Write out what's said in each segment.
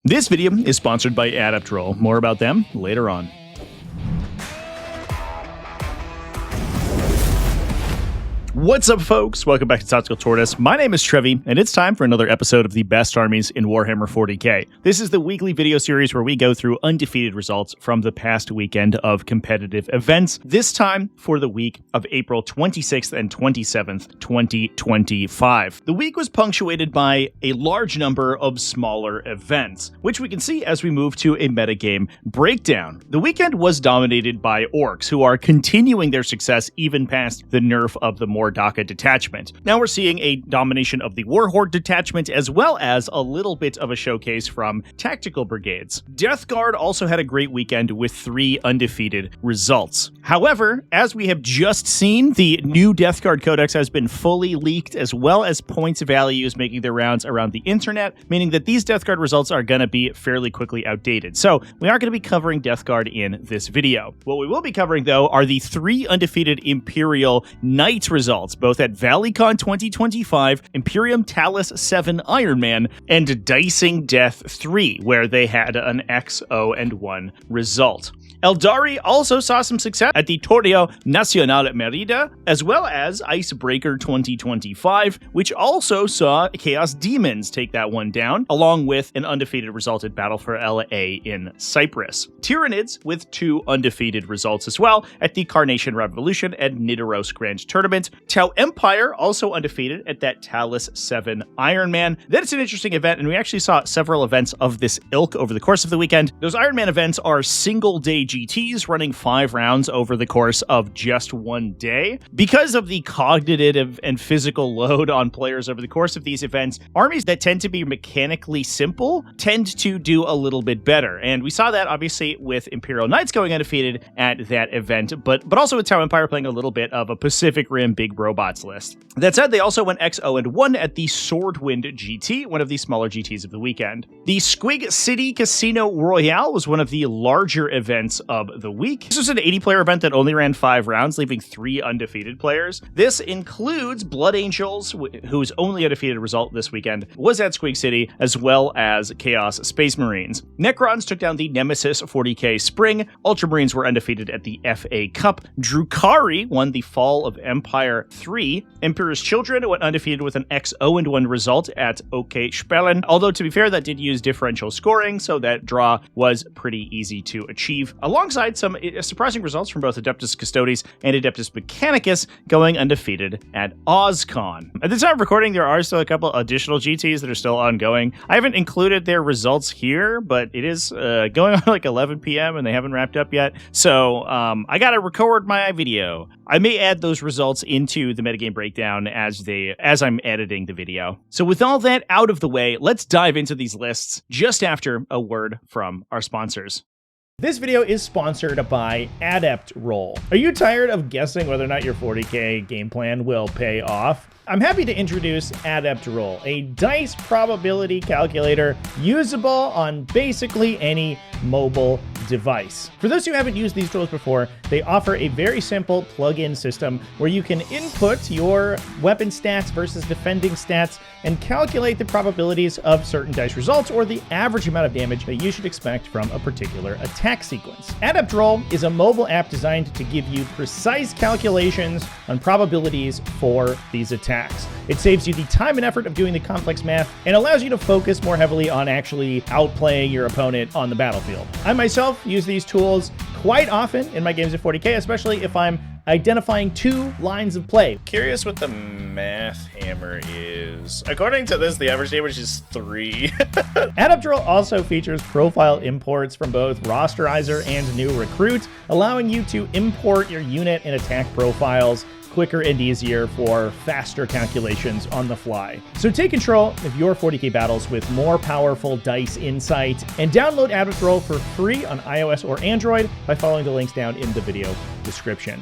This video is sponsored by Adept Roll. More about them later on. What's up, folks? Welcome back to TacticalTortoise. My name is Trevi, and it's time for another episode of the best armies in Warhammer 40k. This is the weekly video series where we go through undefeated results from the past weekend of competitive events, this time for the week of April 26th and 27th, 2025. The week was punctuated by a large number of smaller events, which we can see as we move to a metagame breakdown. The weekend was dominated by Orks, who are continuing their success even past the nerf of the Mordaka detachment. Now we're seeing a domination of the Warhorde detachment, as well as a little bit of a showcase from tactical brigades. Death Guard also had a great weekend with 3 undefeated results. However, as we have just seen, the new Death Guard Codex has been fully leaked, as well as points values making their rounds around the internet, meaning that these Death Guard results are going to be fairly quickly outdated. So we aren't going to be covering Death Guard in this video. What we will be covering, though, are the 3 undefeated Imperial Knights results, both at ValleyCon 2025, Imperium Talus 7 Iron Man, and Dicing Death 3, where they had an XO1 result. Aeldari also saw some success at the Torneo Nacional Merida, as well as Icebreaker 2025, which also saw Chaos Daemons take that one down, along with an undefeated result at Battle for LA in Cyprus. Tyranids with 2 undefeated results as well at the Carnation Revolution and Nidaros Grand Tournament. Tau Empire also undefeated at that Talus 7 Iron Man. That's an interesting event, and we actually saw several events of this ilk over the course of the weekend. Those Iron Man events are single-day GTs running 5 rounds over the course of just one day. Because of the cognitive and physical load on players over the course of these events, armies that tend to be mechanically simple tend to do a little bit better. And we saw that obviously with Imperial Knights going undefeated at that event, but also with Tau Empire playing a little bit of a Pacific Rim Big Robots list. That said, they also went XO1 at the Swordwind GT, one of the smaller GTs of the weekend. The Squig City Casino Royale was one of the larger events of the week. This was an 80-player event that only ran 5 rounds, leaving 3 undefeated players. This includes Blood Angels, whose only undefeated result this weekend was at Squig City, as well as Chaos Space Marines. Necrons took down the Nemesis 40k Spring. Ultramarines were undefeated at the FA Cup. Drukhari won the Fall of Empire 3. Emperor's Children went undefeated with an XO1 result at OK Spellen, although to be fair, that did use differential scoring, so that draw was pretty easy to achieve, alongside some surprising results from both Adeptus Custodes and Adeptus Mechanicus going undefeated at OzCon. At the time of recording, there are still a couple additional GTs that are still ongoing. I haven't included their results here, but it is going on like 11 p.m. and they haven't wrapped up yet, so I gotta record my video. I may add those results into the metagame breakdown as I'm editing the video. So with all that out of the way, let's dive into these lists just after a word from our sponsors. This video is sponsored by Adept Roll. Are you tired of guessing whether or not your 40k game plan will pay off? I'm happy to introduce Adept Roll, a dice probability calculator usable on basically any mobile device. For those who haven't used these tools before, they offer a very simple plug-in system where you can input your weapon stats versus defending stats and calculate the probabilities of certain dice results or the average amount of damage that you should expect from a particular attack sequence. Adept Roll is a mobile app designed to give you precise calculations on probabilities for these attacks. It saves you the time and effort of doing the complex math and allows you to focus more heavily on actually outplaying your opponent on the battlefield. I myself use these tools quite often in my games of 40k, especially if I'm identifying 2 lines of play. Curious what the math hammer is. According to this, the average damage is 3. Adept Roll also features profile imports from both Rosterizer and New Recruit, allowing you to import your unit and attack profiles quicker and easier for faster calculations on the fly. So take control of your 40k battles with more powerful dice insight, and download Adept Roll for free on iOS or Android by following the links down in the video description.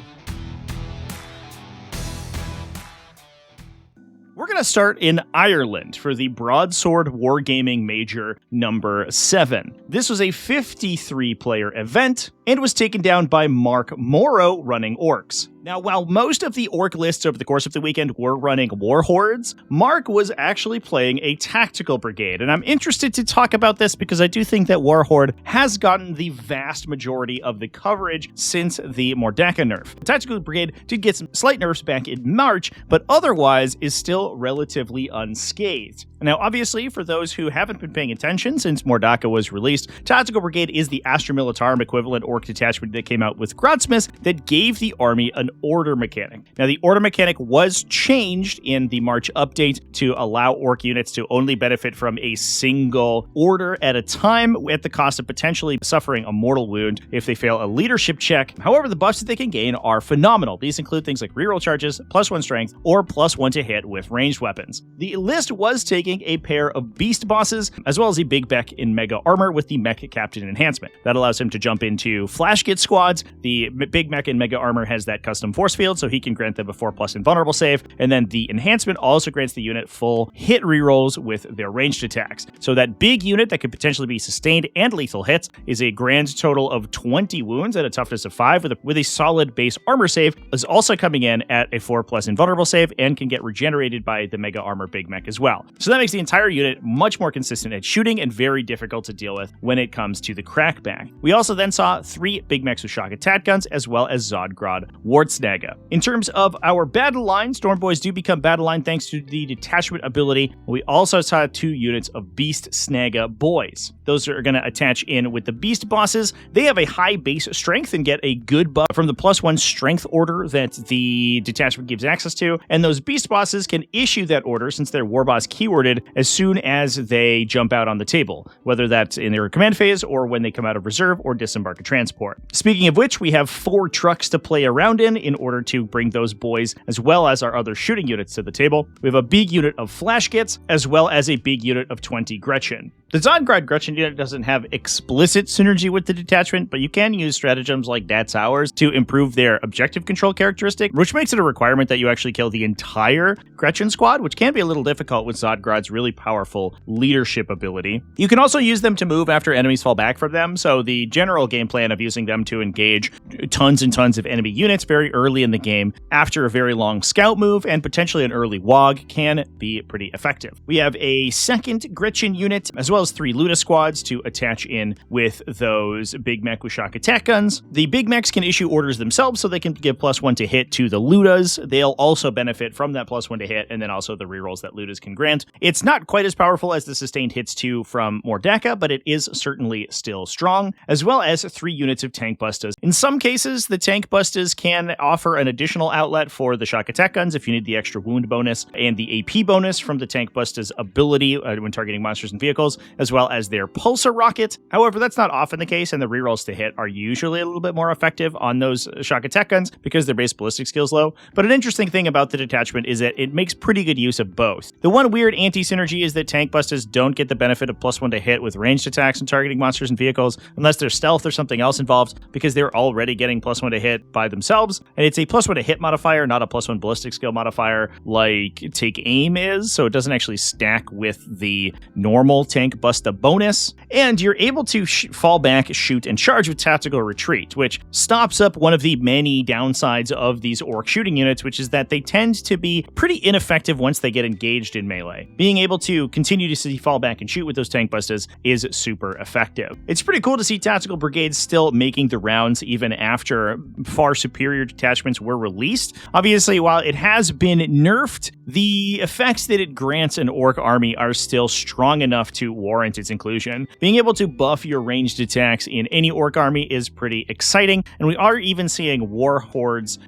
We're going to start in Ireland for the Broadsword Wargaming Major number 7. This was a 53-player event and was taken down by Mark Morrow running Orks. Now, while most of the Orc lists over the course of the weekend were running war hordes, Mark was actually playing a tactical brigade, and I'm interested to talk about this because I do think that war horde has gotten the vast majority of the coverage since the Mordaka nerf. The tactical brigade did get some slight nerfs back in March, but otherwise is still relatively unscathed. Now, obviously, for those who haven't been paying attention since Mordaka was released, Tactical Brigade is the Astra Militarum equivalent Orc detachment that came out with Grodsmith that gave the army an order mechanic. Now, the order mechanic was changed in the March update to allow Orc units to only benefit from a single order at a time at the cost of potentially suffering a mortal wound if they fail a leadership check. However, the buffs that they can gain are phenomenal. These include things like reroll charges, +1 strength, or +1 to hit with ranged weapons. The list was taking a pair of beast bosses, as well as a big mech in mega armor with the mech captain enhancement. That allows him to jump into flash kit squads. The big mech in mega armor has that custom force field, so he can grant them a 4+ invulnerable save, and then the enhancement also grants the unit full hit rerolls with their ranged attacks. So that big unit that could potentially be sustained and lethal hits is a grand total of 20 wounds at a toughness of 5 with a solid base armor save, is also coming in at a 4+ invulnerable save and can get regenerated by the mega armor big mech as well. So that makes the entire unit much more consistent at shooting and very difficult to deal with when it comes to the crackback. We also then saw 3 big mechs with shock attack guns, as well as Zodgrod Wartsnaga. In terms of our battle line, Stormboys do become battle line thanks to the detachment ability. We also saw 2 units of Beast Snaga Boys. Those are going to attach in with the Beast bosses. They have a high base strength and get a good buff from the +1 strength order that the detachment gives access to, and those Beast bosses can issue that order since they're Warboss keyworded as soon as they jump out on the table, whether that's in their command phase or when they come out of reserve or disembark a transport. Speaking of which, we have 4 trucks to play around in order to bring those boys as well as our other shooting units to the table. We have a big unit of flash kits as well as a big unit of 20 Gretchen. The Zodgrod Gretchen unit doesn't have explicit synergy with the detachment, but you can use stratagems like That's Ours to improve their objective control characteristic, which makes it a requirement that you actually kill the entire Gretchen squad, which can be a little difficult with Zodgrod's really powerful leadership ability. You can also use them to move after enemies fall back from them, so the general game plan of using them to engage tons and tons of enemy units very early in the game after a very long scout move and potentially an early WOG can be pretty effective. We have a second Gretchen unit, as well as 3 Luda squads to attach in with those big mech with shock attack guns. The big mechs can issue orders themselves, so they can give +1 to hit to the Ludas. They'll also benefit from that +1 to hit, and then also the rerolls that Ludas can grant. It's not quite as powerful as the sustained hits 2 from Mordaka, but it is certainly still strong, as well as 3 units of tank bustas. In some cases, the tank bustas can offer an additional outlet for the shock attack guns if you need the extra wound bonus and the AP bonus from the tank bustas ability when targeting monsters and vehicles, as well as their pulsar rocket. However, that's not often the case, and the rerolls to hit are usually a little bit more effective on those shock attack guns because their base ballistic skill's low. But an interesting thing about the detachment is that it makes pretty good use of both. The one weird anti-synergy is that tank bustas don't get the benefit of +1 to hit with ranged attacks and targeting monsters and vehicles unless there's stealth or something else involved, because they're already getting +1 to hit by themselves, and it's a +1 to hit modifier, not a +1 ballistic skill modifier like Take Aim is, so it doesn't actually stack with the normal tank busta bonus. And you're able to fall back, shoot, and charge with tactical retreat, which stops up one of the many downsides of these orc shooting units, which is that they tend to be pretty ineffective once they get engaged in melee. Being able to continue to see fall back and shoot with those tank bustas is super effective. It's pretty cool to see tactical brigades still making the rounds even after far superior detachments were released. Obviously, while it has been nerfed, the effects that it grants an orc army are still strong enough to warrant its inclusion. Being able to buff your ranged attacks in any orc army is pretty exciting, and we are even seeing war hordes,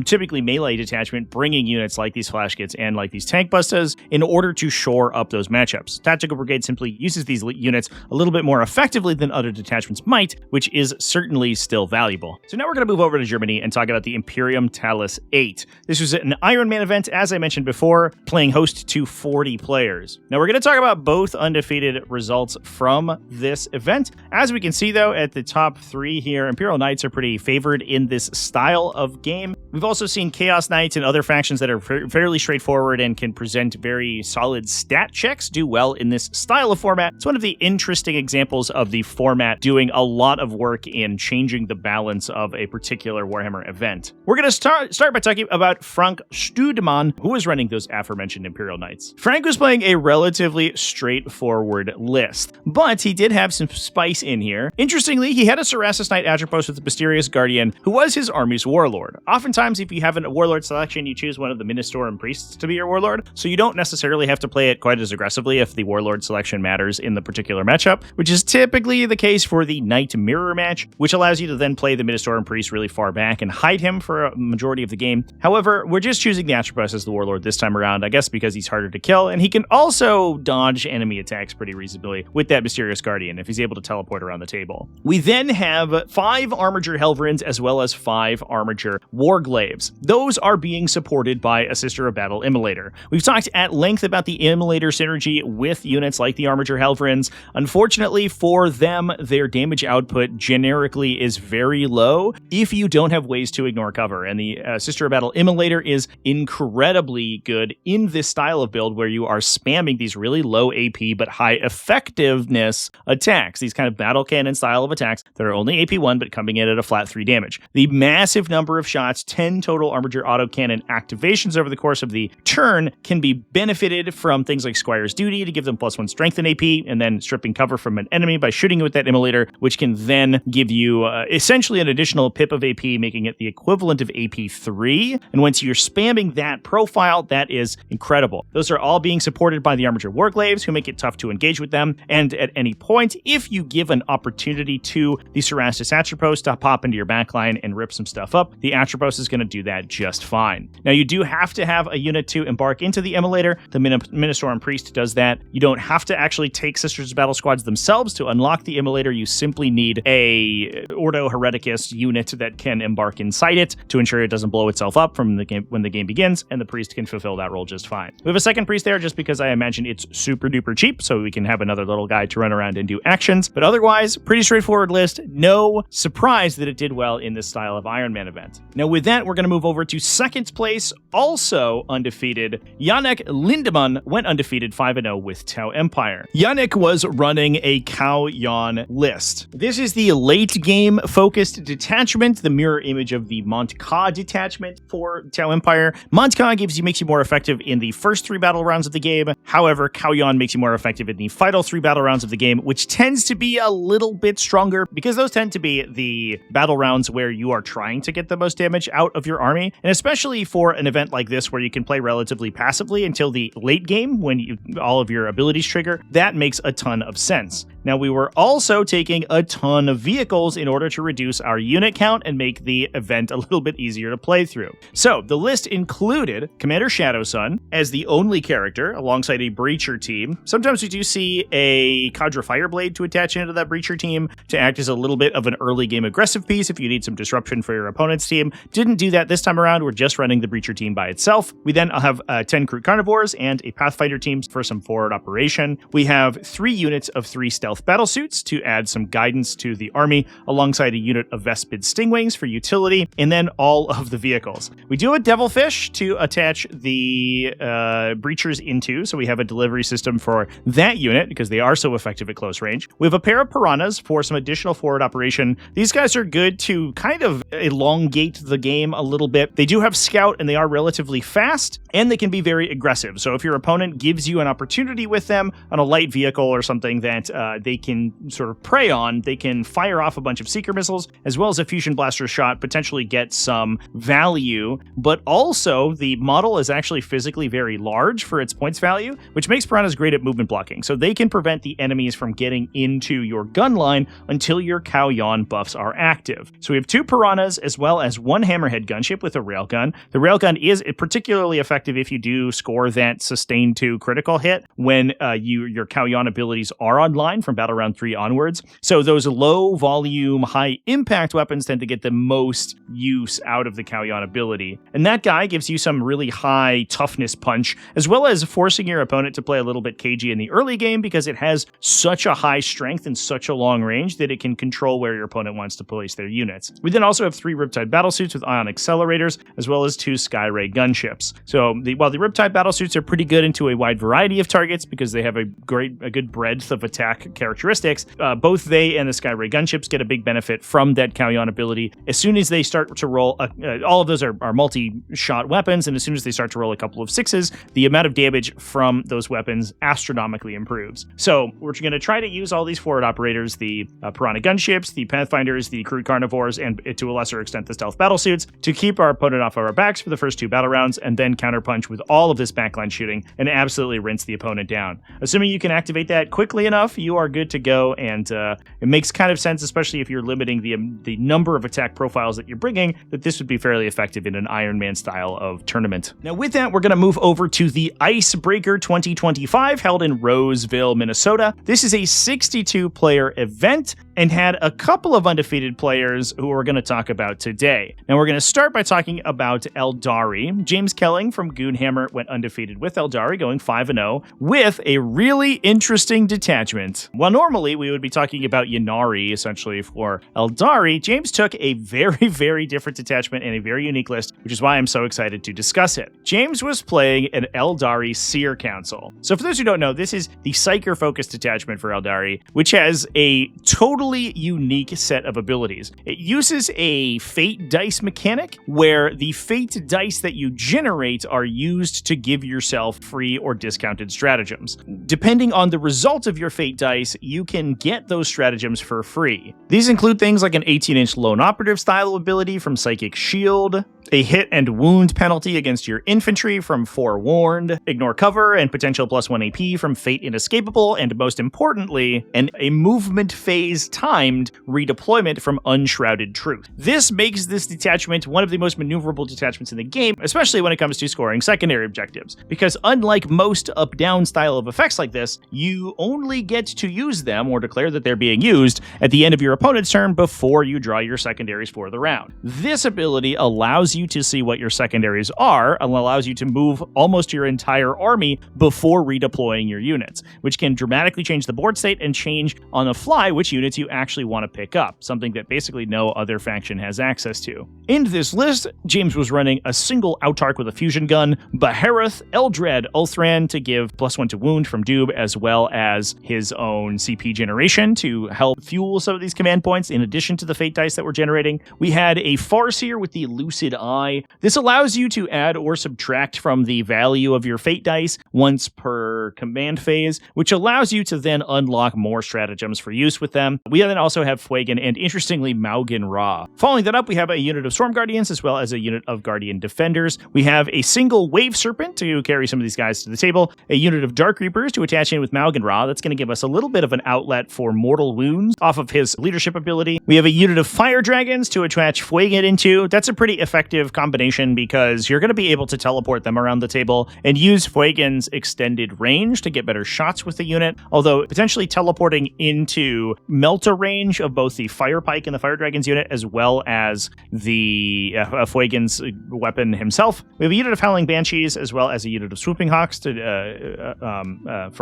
typically melee detachment, bringing units like these flash kits and like these tank bustas in order to shore up those matchups. Tactical Brigade simply uses these units a little bit more effectively than other detachments might, which is certainly still valuable. So now we're going to move over to Germany and talk about the Imperium Talus 8. This was an Iron Man event, as I mentioned before, playing host to 40 players. Now we're going to talk about both undefeated results from this event. As we can see, though, at the top 3 here, Imperial Knights are pretty favored in this style of game. We've also seen Chaos Knights and other factions that are fairly straightforward and can present very solid stat checks do well in this style of format. It's one of the interesting examples of the format doing a lot of work in changing the balance of a particular Warhammer event. We're going to start by talking about Frank Studemann, who was running those aforementioned Imperial Knights. Frank was playing a relatively straightforward list, but he did have some spice in here. Interestingly, he had a Cerastus Knight Atropos with the Mysterious Guardian, who was his army's warlord. Oftentimes, if you have a warlord selection, you choose one of the Ministorum priests to be your warlord, so you don't necessarily have to play it quite as aggressively if the warlord selection matters in the particular matchup, which is typically the case for the Knight Mirror match, which allows you to then play the Ministorum priest really far back and hide him for a majority of the game. However, we're just choosing the Atropos as the warlord this time around, I guess because he's harder to kill, and he can also dodge enemy attacks pretty reasonably with that Mysterious Guardian if he's able to teleport around the table. We then have 5 Armiger Helverins as well as 5 Armiger Warglaves. Those are being supported by a Sister of Battle Immolator. We've talked at length about the Immolator synergy with units like the Armiger Helverins. Unfortunately for them, their damage output generically is very low if you don't have ways to ignore cover, and the Sister of Battle Immolator is incredibly good in this style of build where you are spamming these really low AP but high effectiveness attacks, these kind of battle cannon style of attacks that are only AP 1 but coming in at a flat 3 damage. The massive number of shots, 10 total Armiger autocannon activations over the course of the turn, can be benefited from things like Squire's Duty to give them +1 strength in AP, and then stripping cover from an enemy by shooting it with that Immolator, which can then give you essentially an additional pip of AP, making it the equivalent of AP 3. And once you're spamming that profile, that is incredible. Those are all being supported by the Armiger Warglaves, who make it tough to engage with them. And at any point, if you give an opportunity to the Cerastus Atropos to pop into your backline and rip some stuff up, the Atropos is going to do that just fine. Now, you do have to have a unit to embark into the Immolator. The Ministorum Priest does that. You don't have to actually take Sisters of Battle squads themselves to unlock the Immolator. You simply need a Ordo Hereticus unit that can embark inside it to ensure it doesn't blow itself up from the game when the game begins, and the priest can fulfill that role just fine. We have a second priest there just because I imagine it's super duper cheap, so we can have another little guy to run around and do actions. But otherwise, pretty straightforward list. No surprise that it did well in this style of Iron Man event. Now with that, we're going to move over to second place, also undefeated. Yannick Lindemann went undefeated 5-0 with Tau Empire. Yannick was running a Cao Yan list. This is the late game focused detachment, the mirror image of the Mont Ka detachment for Tau Empire. Mont Ka makes you more effective in the first 3 battle rounds of the game. However, Cao Yan makes you more effective in the final 3 battle rounds of the game, which tends to be a little bit stronger because those tend to be the battle rounds where you are trying to get the most damage out of your army. And especially for an event like this where you can play relatively passively until the late game when all of your abilities trigger, that makes a ton of sense. Now, we were also taking a ton of vehicles in order to reduce our unit count and make the event a little bit easier to play through. So, the list included Commander Shadowsun as the only character, alongside a Breacher team. Sometimes we do see a Cadre Fireblade to attach into that Breacher team to act as a little bit of an early game aggressive piece if you need some disruption for your opponent's team. Didn't do that this time around. We're just running the Breacher team by itself. We then have 10 Crew Carnivores and a Pathfinder team for some forward operation. We have 3 units of 3 stealth battlesuits to add some guidance to the army, alongside a unit of Vespid Stingwings for utility, and then all of the vehicles. We do a Devilfish to attach the Breachers into, so we have a delivery system for that unit because they are so effective at close range. We have a pair of Piranhas for some additional forward operation. These guys are good to kind of elongate the game a little bit. They do have Scout, and they are relatively fast, and they can be very aggressive. So if your opponent gives you an opportunity with them on a light vehicle or something that they can sort of prey on, they can fire off a bunch of Seeker missiles, as well as a Fusion Blaster shot, potentially get some value, but also the model is actually physically very large for its points value, which makes Piranhas great at movement blocking. So they can prevent the enemies from getting into your gun line until your Cao Yan buffs are active. So we have 2 Piranhas as well as 1 Hammerhead gunship with a railgun. The railgun is particularly effective if you do score that sustained 2 critical hit when your Cao Yan abilities are online from Battle Round 3 onwards. So those low volume, high impact weapons tend to get the most use out of the Kauyon ability. And that guy gives you some really high toughness punch, as well as forcing your opponent to play a little bit cagey in the early game because it has such a high strength and such a long range that it can control where your opponent wants to place their units. We then also have 3 Riptide battlesuits with ion accelerators, as well as 2 Skyray gunships. So while the Riptide battlesuits are pretty good into a wide variety of targets because they have a good breadth of attack characteristics, both they and the Skyray gunships get a big benefit from that Kauyon ability. As soon as they start to roll, all of those are multi-shot weapons, and as soon as they start to roll a couple of 6s, the amount of damage from those weapons astronomically improves. So we're going to try to use all these forward operators, the Piranha gunships, the Pathfinders, the Crude Carnivores, and to a lesser extent the Stealth battlesuits, to keep our opponent off of our backs for the first 2 battle rounds, and then counterpunch with all of this backline shooting and absolutely rinse the opponent down. Assuming you can activate that quickly enough, you are good to go, and it makes kind of sense, especially if you're limiting the number of attack profiles that you're bringing, that this would be fairly effective in an Iron Man style of tournament. Now with that, we're going to move over to the Icebreaker 2025 held in Roseville, Minnesota. This is a 62-player event and had a couple of undefeated players who we're going to talk about today. Now we're going to start by talking about Aeldari. James Kelling from Goonhammer went undefeated with Aeldari, going 5-0, with a really interesting detachment. While normally we would be talking about Ynnari, essentially, for Aeldari, James took a very, very different detachment and a very unique list, which is why I'm so excited to discuss it. James was playing an Aeldari Seer Council. So for those who don't know, this is the Psyker-focused detachment for Aeldari, which has a totally unique set of abilities. It uses a fate dice mechanic where the fate dice that you generate are used to give yourself free or discounted stratagems. Depending on the result of your fate dice, you can get those stratagems for free. These include things like an 18-inch lone operative style ability from Psychic Shield, a hit and wound penalty against your infantry from Forewarned, ignore cover and potential +1 AP from Fate Inescapable, and most importantly, a movement phase timed redeployment from Unshrouded Truth. This makes this detachment one of the most maneuverable detachments in the game, especially when it comes to scoring secondary objectives, because unlike most up-down style of effects like this, you only get to use them or declare that they're being used at the end of your opponent's turn before you draw your secondaries for the round. This ability allows you to see what your secondaries are and allows you to move almost your entire army before redeploying your units, which can dramatically change the board state and change on the fly which units you actually want to pick up, something that basically no other faction has access to. In this list, James was running a single Autarch with a fusion gun, Behareth, Eldred, Ulthran to give +1 to wound from Doob, as well as his own CP generation to help fuel some of these command points in addition to the fate dice that we're generating. We had a Farseer with the Lucid Eye. This allows you to add or subtract from the value of your fate dice once per command phase, which allows you to then unlock more stratagems for use with them. We then also have Fuegan and, interestingly, Maugan Ra. Following that up, we have a unit of Storm Guardians as well as a unit of Guardian Defenders. We have a single Wave Serpent to carry some of these guys to the table, a unit of Dark Reapers to attach in with Maugan Ra. That's going to give us a little bit of an outlet for mortal wounds off of his leadership ability. We have a unit of Fire Dragons to attach Fuegan into. That's a pretty effective combination because you're going to be able to teleport them around the table and use Fuegan's extended range to get better shots with the unit, although potentially teleporting into Melta range of both the Fire Pike and the Fire Dragons unit, as well as the Fuegan's weapon himself. We have a unit of Howling Banshees, as well as a unit of Swooping Hawks for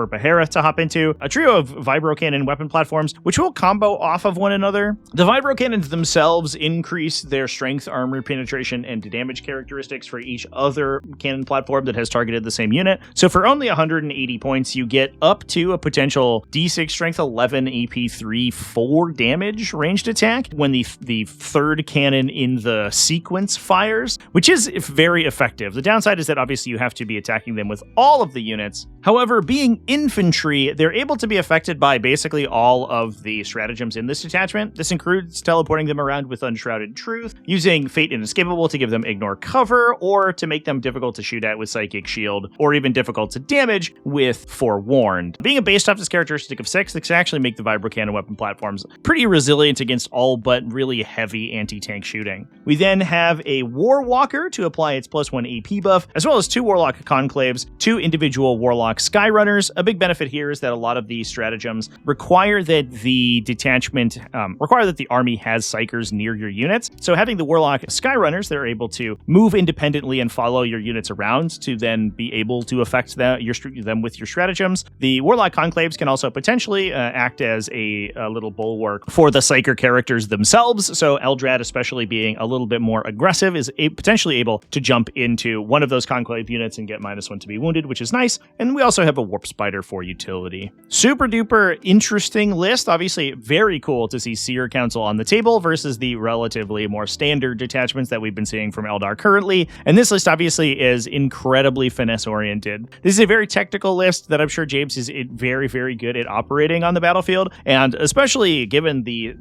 Behareth to hop into, a trio of Vibro Cannon weapon platforms, which will combo off of one another. The Vibro Cannons themselves increase their strength, armor penetration, and damage characteristics for each other cannon platform that has targeted the same unit. So for only 180 points, you get up to a potential D6 strength 11 AP 3 4 damage ranged attack when the third cannon in the sequence fires, which is very effective. The downside is that obviously you have to be attacking them with all of the units. However, being infantry, they're able to be affected by basically all of the stratagems in this detachment. This includes teleporting them around with Unshrouded Truth, using Fate Inescapable able to give them ignore cover, or to make them difficult to shoot at with Psychic Shield, or even difficult to damage with Forewarned. Being a base toughness characteristic of 6, this can actually make the Vibro Cannon weapon platforms pretty resilient against all but really heavy anti-tank shooting. We then have a War Walker to apply its +1 AP buff, as well as 2 Warlock Conclaves, 2 individual Warlock Skyrunners. A big benefit here is that a lot of these stratagems require that the detachment, that the army has Psykers near your units. So having the Warlock Skyrunners, they're able to move independently and follow your units around to then be able to affect them with your stratagems. The Warlock Conclaves can also potentially act as a little bulwark for the Psyker characters themselves. So Eldrad, especially being a little bit more aggressive, is potentially able to jump into one of those Conclave units and get -1 to be wounded, which is nice. And we also have a Warp Spider for utility. Super duper interesting list. Obviously, very cool to see Seer Council on the table versus the relatively more standard detachments that we've been seeing from Eldar currently. And this list obviously is incredibly finesse-oriented. This is a very technical list that I'm sure James is very, very good at operating on the battlefield, and especially given the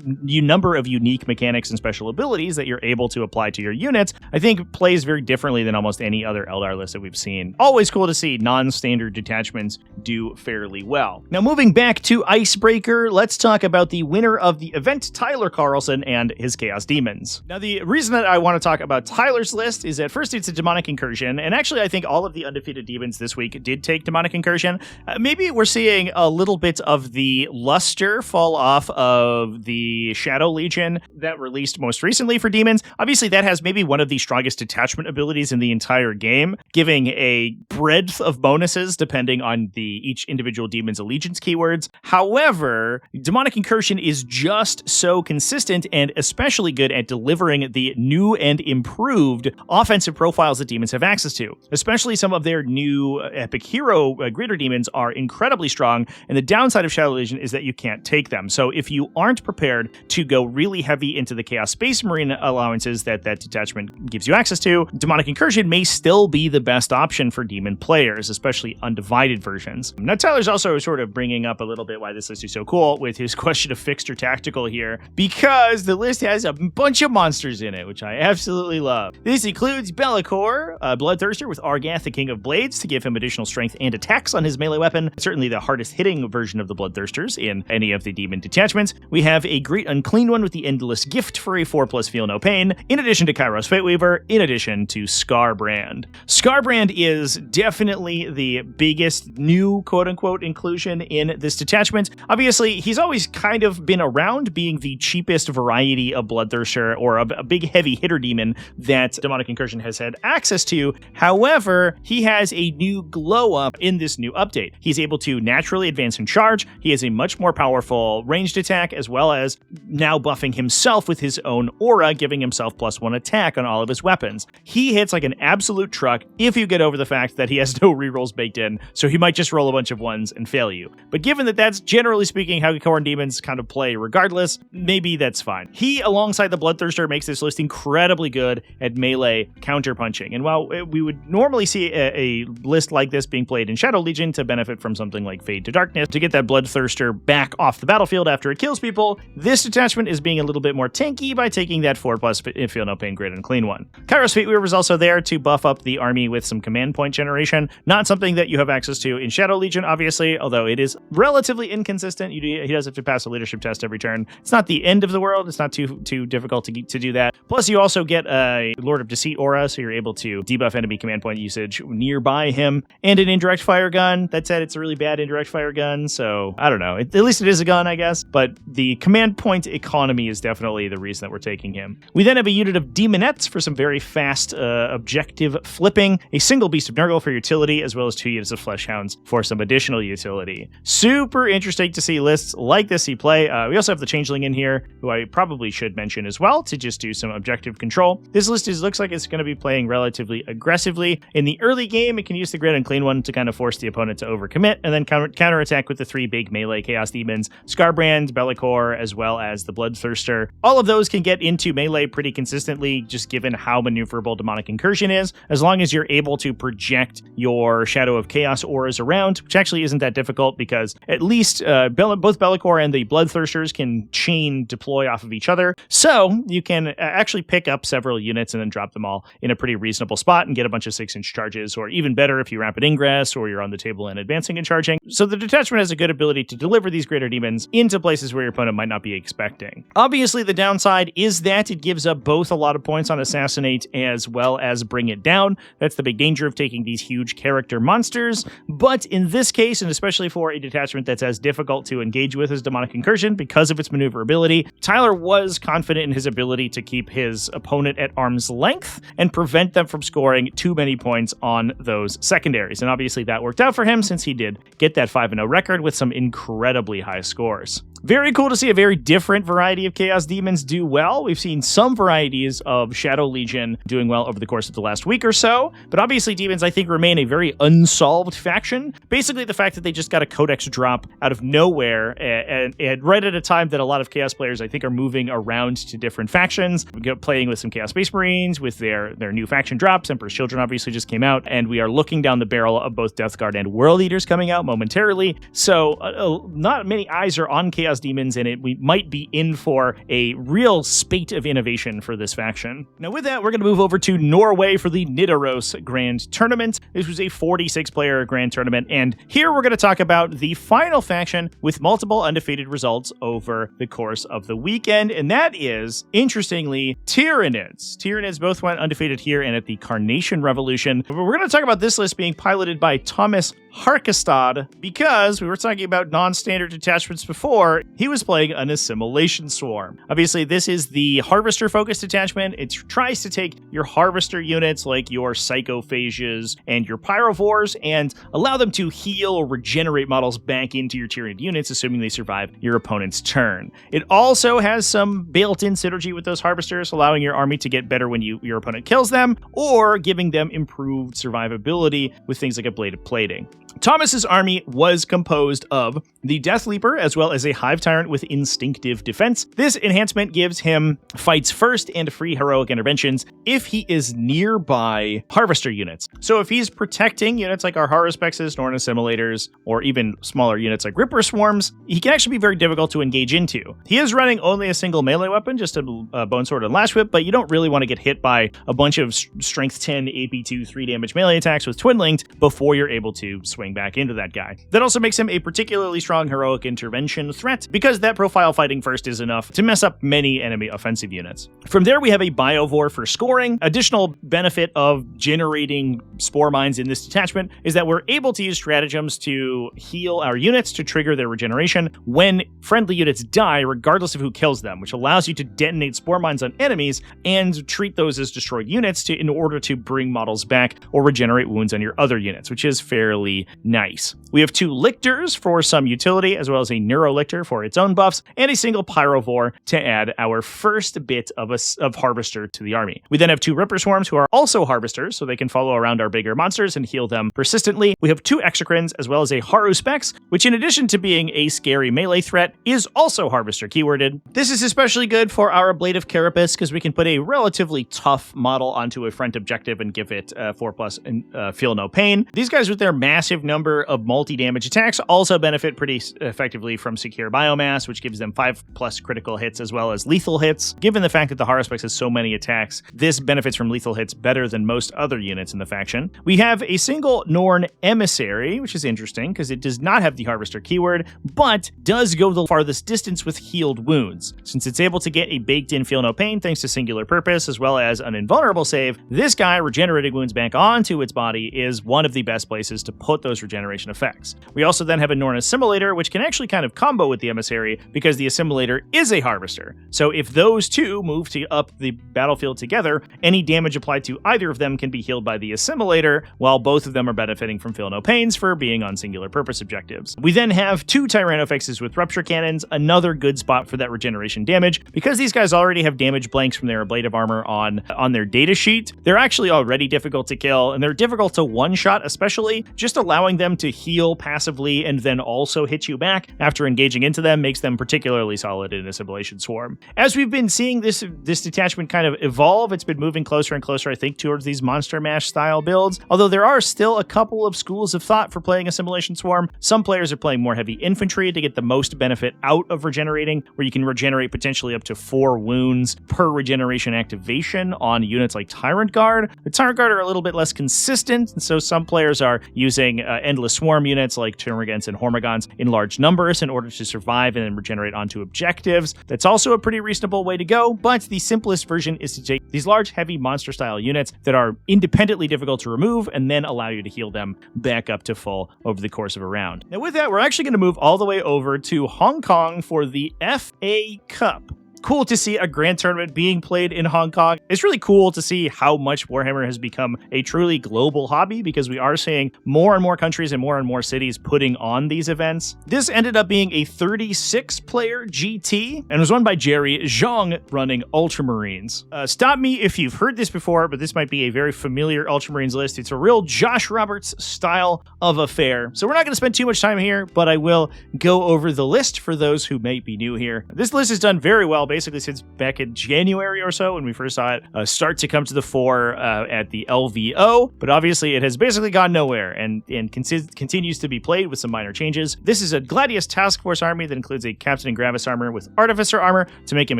number of unique mechanics and special abilities that you're able to apply to your units, I think plays very differently than almost any other Eldar list that we've seen. Always cool to see non-standard detachments do fairly well. Now, moving back to Icebreaker, let's talk about the winner of the event, Tyler Carlson, and his Chaos Demons. Now, the reason that I want to talk about Tyler's list is that first, it's a Demonic Incursion, and actually I think all of the undefeated demons this week did take Demonic Incursion. Maybe we're seeing a little bit of the luster fall off of the Shadow Legion that released most recently for demons. Obviously, that has maybe one of the strongest detachment abilities in the entire game, giving a breadth of bonuses depending on each individual demon's allegiance keywords. However, Demonic Incursion is just so consistent and especially good at delivering the new and improved offensive profiles that demons have access to. Especially some of their new epic hero greater demons are incredibly strong, and the downside of Shadow Legion is that you can't take them. So if you aren't prepared to go really heavy into the Chaos Space Marine allowances that detachment gives you access to, Demonic Incursion may still be the best option for demon players, especially undivided versions. Now, Tyler's also sort of bringing up a little bit why this list is so cool with his question of fixed or tactical here, because the list has a bunch of monsters in it, which I absolutely love. This includes Be'lakor, a Bloodthirster with Argath, the King of Blades, to give him additional strength and attacks on his melee weapon. Certainly the hardest hitting version of the Bloodthirsters in any of the demon detachments. We have a Great Unclean One with the Endless Gift for a 4+ Feel No Pain, in addition to Kairos Fateweaver, in addition to Scarbrand. Scarbrand is definitely the biggest new quote-unquote inclusion in this detachment. Obviously, he's always kind of been around, being the cheapest variety of Bloodthirster, or a big heavy hitter demon that Demonic Incursion has had access to. However, he has a new glow up in this new update. He's able to naturally advance and charge. He has a much more powerful ranged attack, as well as now buffing himself with his own aura, giving himself +1 attack on all of his weapons. He hits like an absolute truck if you get over the fact that he has no rerolls baked in, so he might just roll a bunch of ones and fail you. But given that that's generally speaking how Khorne demons kind of play regardless, maybe that's fine. He, alongside the Bloodthirster, makes this list incredibly good at melee counterpunching. And while we would normally see a list like this being played in Shadow Legion to benefit from something like Fade to Darkness to get that Bloodthirster back off the battlefield after it kills people, this detachment is being a little bit more tanky by taking that 4+ Feel No Pain Great Unclean One. Kairos Fateweaver is also there to buff up the army with some command point generation. Not something that you have access to in Shadow Legion, obviously, although it is relatively inconsistent. He does have to pass a leadership test every turn. It's not the end of the world. It's not too difficult to do that. Plus, you also get a Lord of Deceit aura, so you're able to debuff enemy command point usage nearby him, and an indirect fire gun. That said, it's a really bad indirect fire gun, so I don't know. At least it is a gun, I guess, but the command point economy is definitely the reason that we're taking him. We then have a unit of Demonettes for some very fast objective flipping, a single Beast of Nurgle for utility, as well as 2 units of Fleshhounds for some additional utility. Super interesting to see lists like this he play. We also have the Changeling in here, who I probably should mention as well, to just do some objective control. This list looks like it's going to be playing relatively aggressively. In the early game, it can use the Great Unclean One to kind of force the opponent to overcommit, and then counterattack with the 3 big melee Chaos Demons, Scarbrand, Be'lakor, as well as the Bloodthirster. All of those can get into melee pretty consistently, just given how maneuverable Demonic Incursion is, as long as you're able to project your Shadow of Chaos auras around, which actually isn't that difficult, because at least both Be'lakor and the Bloodthirsters can chain deploy off of each other, so you can actually pick up up several units and then drop them all in a pretty reasonable spot and get a bunch of 6-inch charges, or even better if you rapid ingress or you're on the table and advancing and charging. So the detachment has a good ability to deliver these greater demons into places where your opponent might not be expecting. Obviously, the downside is that it gives up both a lot of points on Assassinate as well as Bring It Down. That's the big danger of taking these huge character monsters. But in this case, and especially for a detachment that's as difficult to engage with as Demonic Incursion because of its maneuverability, Tyler was confident in his ability to keep his opponent at arm's length and prevent them from scoring too many points on those secondaries. And obviously that worked out for him since he did get that 5-0 record with some incredibly high scores. Very cool to see a very different variety of Chaos Demons do well. We've seen some varieties of Shadow Legion doing well over the course of the last week or so, but obviously Demons, I think, remain a very unsolved faction. Basically, the fact that they just got a Codex drop out of nowhere, and right at a time that a lot of Chaos players, I think, are moving around to different factions, playing with some Chaos Space Marines with their new faction drops. Emperor's Children obviously just came out, and we are looking down the barrel of both Death Guard and World Eaters coming out momentarily. So not many eyes are on Chaos Demons, and we might be in for a real spate of innovation for this faction. Now with that, we're going to move over to Norway for the Nidaros Grand Tournament. This was a 46-player Grand Tournament, and here we're going to talk about the final faction with multiple undefeated results over the course of the weekend, and that is, interestingly, Tyranids. Tyranids both went undefeated here and at the Carnation Revolution. But we're going to talk about this list being piloted by Thomas Harkestad because we were talking about non-standard detachments before. He was playing an Assimilation Swarm. Obviously, this is the Harvester-focused detachment. It tries to take your Harvester units like your Psychophages and your Pyrovores and allow them to heal or regenerate models back into your Tyranid units, assuming they survive your opponent's turn. It also has some built-in synergy with those Harvesters, allowing your army to get better when your opponent kills them, or giving them improved survivability with things like ablative plating. Thomas's army was composed of the Death Leaper as well as a Hive Tyrant with Instinctive Defense. This enhancement gives him fights first and free heroic interventions if he is nearby Harvester units. So if he's protecting units like our Haruspexes, Norn Assimilators, or even smaller units like Ripper Swarms, he can actually be very difficult to engage into. He is running only a single melee weapon, just a Bone Sword and Lash Whip, but you don't really want to get hit by a bunch of Strength 10, AP2, 3 damage melee attacks with Twin Linked before you're able to swing back into that guy. That also makes him a particularly strong heroic intervention threat because that profile fighting first is enough to mess up many enemy offensive units. From there, we have a Biovore for scoring. Additional benefit of generating Spore Mines in this detachment is that we're able to use stratagems to heal our units to trigger their regeneration when friendly units die, regardless of who kills them, which allows you to detonate Spore Mines on enemies and treat those as destroyed units in order to bring models back or regenerate wounds on your other units, which is fairly nice. We have 2 Lictors for some utility, as well as a Neurolictor for its own buffs, and a single Pyrovore to add our first bit of Harvester to the army. We then have 2 Ripper Swarms who are also Harvesters, so they can follow around our bigger monsters and heal them persistently. We have 2 Exocrines, as well as a Haruspex, which in addition to being a scary melee threat, is also Harvester keyworded. This is especially good for our Ablative Carapace, because we can put a relatively tough model onto a front objective and give it 4+ and feel no pain. These guys with their massive number of multi-damage attacks also benefit pretty effectively from Secure Biomass, which gives them 5+ critical hits as well as lethal hits. Given the fact that the Haruspex has so many attacks, this benefits from lethal hits better than most other units in the faction. We have a single Norn Emissary, which is interesting because it does not have the Harvester keyword, but does go the farthest distance with healed wounds. Since it's able to get a baked-in Feel No Pain thanks to Singular Purpose as well as an Invulnerable save, this guy regenerating wounds back onto its body is one of the best places to put those regeneration effects. We also then have a Norn Assimilator, which can actually kind of combo with the Emissary because the Assimilator is a Harvester. So if those two move to up the battlefield together, any damage applied to either of them can be healed by the Assimilator, while both of them are benefiting from Feel No Pains for being on singular purpose objectives. We then have 2 Tyrannofixes with Rupture Cannons, another good spot for that regeneration damage. Because these guys already have damage blanks from their ablative armor on their data sheet, they're actually already difficult to kill, and they're difficult to one-shot especially, just allowing them to heal passively and then also hit you back after engaging into them makes them particularly solid in Assimilation Swarm. As we've been seeing this detachment kind of evolve, it's been moving closer and closer, I think, towards these Monster Mash style builds, although there are still a couple of schools of thought for playing Assimilation Swarm. Some players are playing more heavy infantry to get the most benefit out of regenerating, where you can regenerate potentially up to 4 wounds per regeneration activation on units like Tyrant Guard. The Tyrant Guard are a little bit less consistent, and so some players are using Endless Swarm units like Termagants and Hormagons in large numbers in order to survive and then regenerate onto objectives. That's also a pretty reasonable way to go, but the simplest version is to take these large, heavy monster-style units that are independently difficult to remove and then allow you to heal them back up to full over the course of a round. Now with that, we're actually going to move all the way over to Hong Kong for the FA Cup. Cool to see a grand tournament being played in Hong Kong. It's really cool to see how much Warhammer has become a truly global hobby, because we are seeing more and more countries and more cities putting on these events. This ended up being a 36-player GT and was won by Jerry Zhang running Ultramarines. Stop me if you've heard this before, but this might be a very familiar Ultramarines list. It's a real Josh Roberts style of affair. So we're not going to spend too much time here, but I will go over the list for those who may be new here. This list has done very well, basically since back in January or so when we first saw it start to come to the fore at the LVO, but obviously it has basically gone nowhere and continues to be played with some minor changes. This is a Gladius Task Force army that includes a Captain and Gravis armor with Artificer armor to make him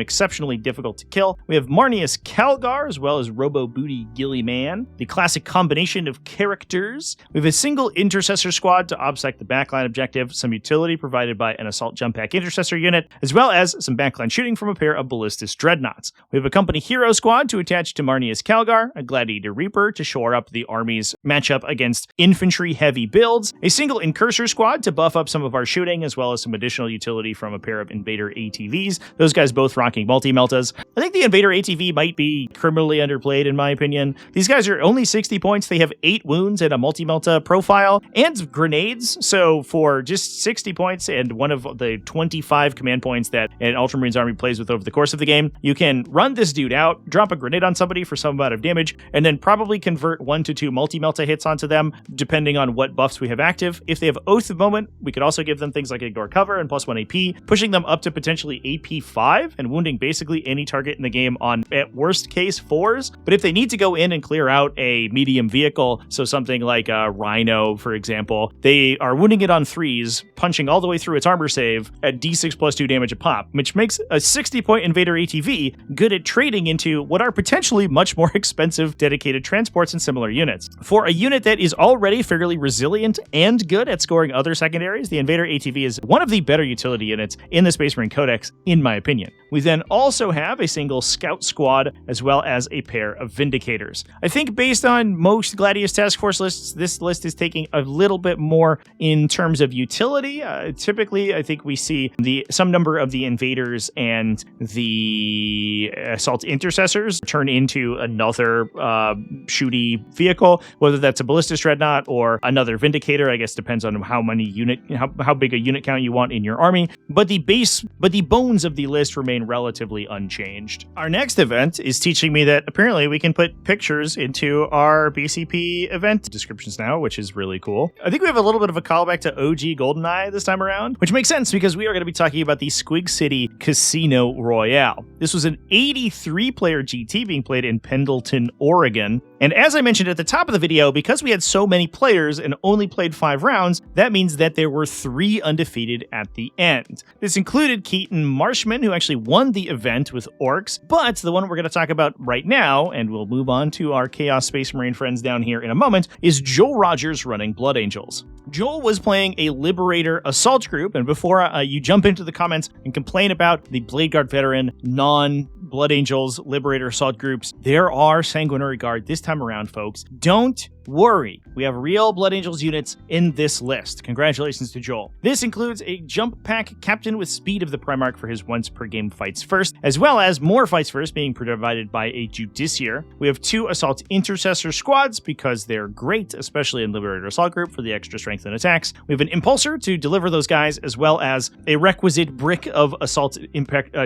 exceptionally difficult to kill. We have Marnius Calgar as well as Robo Booty Gillyman, the classic combination of characters. We have a single Intercessor squad to obsect the backline objective, some utility provided by an Assault Jump Pack Intercessor unit, as well as some backline shooting from a pair of Ballistus Dreadnoughts. We have a company hero squad to attach to Marnius Calgar, a Gladiator Reaper to shore up the army's matchup against infantry heavy builds, a single Incursor squad to buff up some of our shooting, as well as some additional utility from a pair of Invader ATVs, those guys both rocking multi-meltas. I think the Invader ATV might be criminally underplayed in my opinion. These guys are only 60 points, they have 8 wounds and a multi-melta profile, and grenades, so for just 60 points and one of the 25 command points that an Ultramarines army plays with over the course of the game, you can run this dude out, drop a grenade on somebody for some amount of damage, and then probably convert 1 to 2 multi-melta hits onto them, depending on what buffs we have active. If they have Oath of Moment, we could also give them things like Ignore Cover and +1 AP, pushing them up to potentially AP 5 and wounding basically any target in the game on, at worst case, 4s. But if they need to go in and clear out a medium vehicle, so something like a Rhino, for example, they are wounding it on 3s, punching all the way through its armor save at D6 +2 damage a pop, which makes a 60-point Invader ATV good at trading into what are potentially much more expensive dedicated transports and similar units. For a unit that is already fairly resilient and good at scoring other secondaries, the Invader ATV is one of the better utility units in the Space Marine Codex, in my opinion. We then also have a single Scout squad, as well as a pair of Vindicators. I think based on most Gladius Task Force lists, this list is taking a little bit more in terms of utility. Typically, I think we see some number of the Invaders and the Assault Intercessors turn into another shooty vehicle, whether that's a Ballistus Dreadnought or another Vindicator. I guess depends on how big a unit count you want in your army. But the bones of the list remain relatively unchanged. Our next event is teaching me that apparently we can put pictures into our BCP event descriptions now, which is really cool. I think we have a little bit of a callback to OG GoldenEye this time around, which makes sense because we are going to be talking about the Squig City Casino Royale. This was an 83-player GT being played in Pendleton, Oregon. And as I mentioned at the top of the video, because we had so many players and only played 5 rounds, that means that there were 3 undefeated at the end. This included Keaton Marshman, who actually won the event with Orks, but the one we're going to talk about right now, and we'll move on to our Chaos Space Marine friends down here in a moment, is Joel Rogers running Blood Angels. Joel was playing a Liberator Assault group, and before you jump into the comments and complain about the Blade Guard veteran non-Blood Angels Liberator Assault groups, there are Sanguinary Guard this time around, folks. Don't worry, we have real Blood Angels units in this list. Congratulations to Joel. This includes a Jump Pack Captain with Speed of the Primarch for his once per game fights first, as well as more fights first being provided by a Judiciar. We have 2 Assault Intercessor squads because they're great, especially in Liberator Assault group for the extra strength and attacks. We have an Impulsor to deliver those guys, as well as a requisite brick of Assault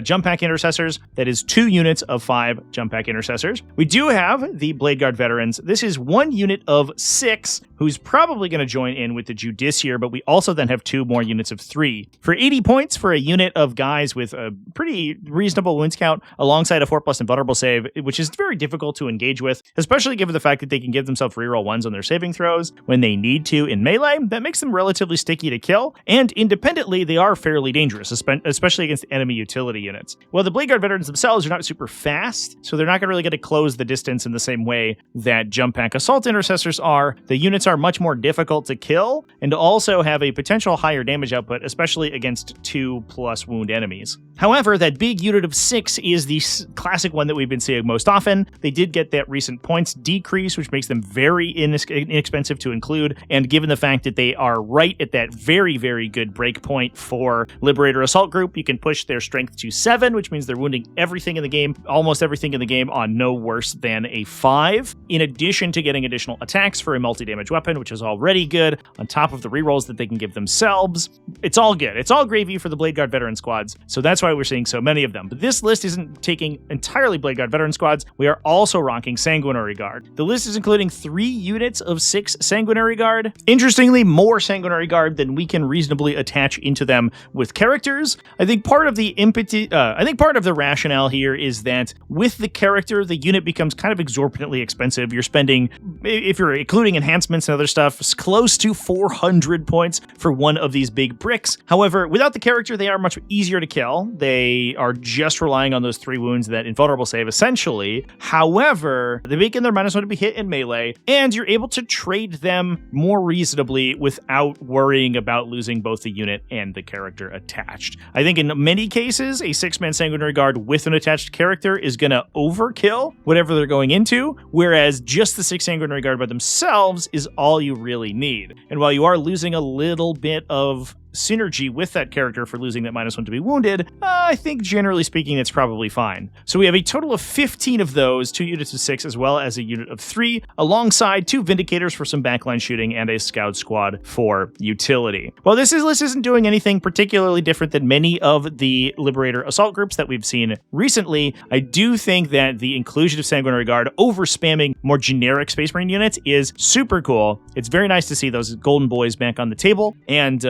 Jump Pack Intercessors. That is 2 units of 5 Jump Pack Intercessors. We do have the Blade Guard veterans. This is 1 unit of 6, who's probably going to join in with the Judiciary, but we also then have 2 more units of 3. For 80 points for a unit of guys with a pretty reasonable wounds count, alongside a 4+ invulnerable save, which is very difficult to engage with, especially given the fact that they can give themselves reroll 1s on their saving throws when they need to in melee. That makes them relatively sticky to kill, and independently, they are fairly dangerous, especially against enemy utility units. Well, the Blade Guard veterans themselves are not super fast, so they're not going to really get to close the distance in the same way that Jump Pack Assault Intercessors are. The units are much more difficult to kill, and also have a potential higher damage output, especially against 2+ wound enemies. However, that big unit of 6 is the classic one that we've been seeing most often. They did get that recent points decrease, which makes them very inexpensive to include, and given the fact that they are right at that very, very good break point for Liberator Assault Group, you can push their strength to 7, which means they're wounding everything in the game, almost everything in the game, on no worse than a 5, in addition to getting additional attacks for a multi-damage weapon, which is already good, on top of the rerolls that they can give themselves. It's all good. It's all gravy for the Blade Guard veteran squads, so that's why we're seeing so many of them. But this list isn't taking entirely Blade Guard veteran squads. We are also rocking Sanguinary Guard. The list is including 3 units of 6 Sanguinary Guard. Interestingly, more Sanguinary Guard than we can reasonably attach into them with characters. I think part of the rationale here is that with the character, the unit becomes kind of exorbitantly expensive. You're spending, if you're including enhancements and other stuff, close to 400 points for one of these big bricks. However, without the character, they are much easier to kill. They are just relying on those 3 wounds, that invulnerable save, essentially. However, they make in their -1 to be hit in melee, and you're able to trade them more reasonably without worrying about losing both the unit and the character attached. I think in many cases, a 6-man Sanguinary Guard with an attached character is going to overkill whatever they're going into, whereas just the 6 Sanguinary Guard by themselves is all you really need. And while you are losing a little bit of synergy with that character for losing that -1 to be wounded, I think generally speaking it's probably fine. So we have a total of 15 of those, 2 units of 6 as well as a unit of 3, alongside 2 Vindicators for some backline shooting and a Scout Squad for utility. While this list isn't doing anything particularly different than many of the Liberator Assault groups that we've seen recently, I do think that the inclusion of Sanguinary Guard over spamming more generic Space Marine units is super cool. It's very nice to see those Golden Boys back on the table, and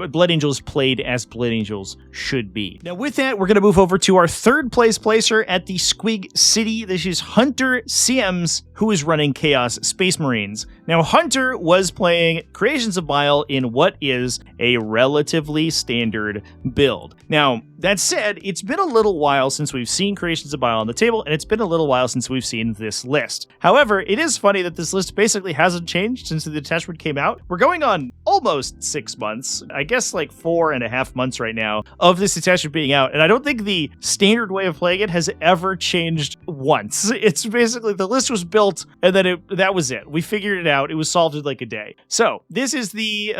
Blood Angels played as Blood Angels should be. Now with that, we're going to move over to our 3rd place placer at the Squig City. This is Hunter Siems, who is running Chaos Space Marines. Now Hunter was playing Creations of Bile in what is a relatively standard build. Now, that said, it's been a little while since we've seen Creations of Bile on the table, and it's been a little while since we've seen this list. However, it is funny that this list basically hasn't changed since the detachment came out. We're going on almost 6 months, I guess like 4.5 months right now, of this detachment being out, and I don't think the standard way of playing it has ever changed once. It's basically, the list was built, and then that was it. We figured it out. It was solved in like a day. So, this is the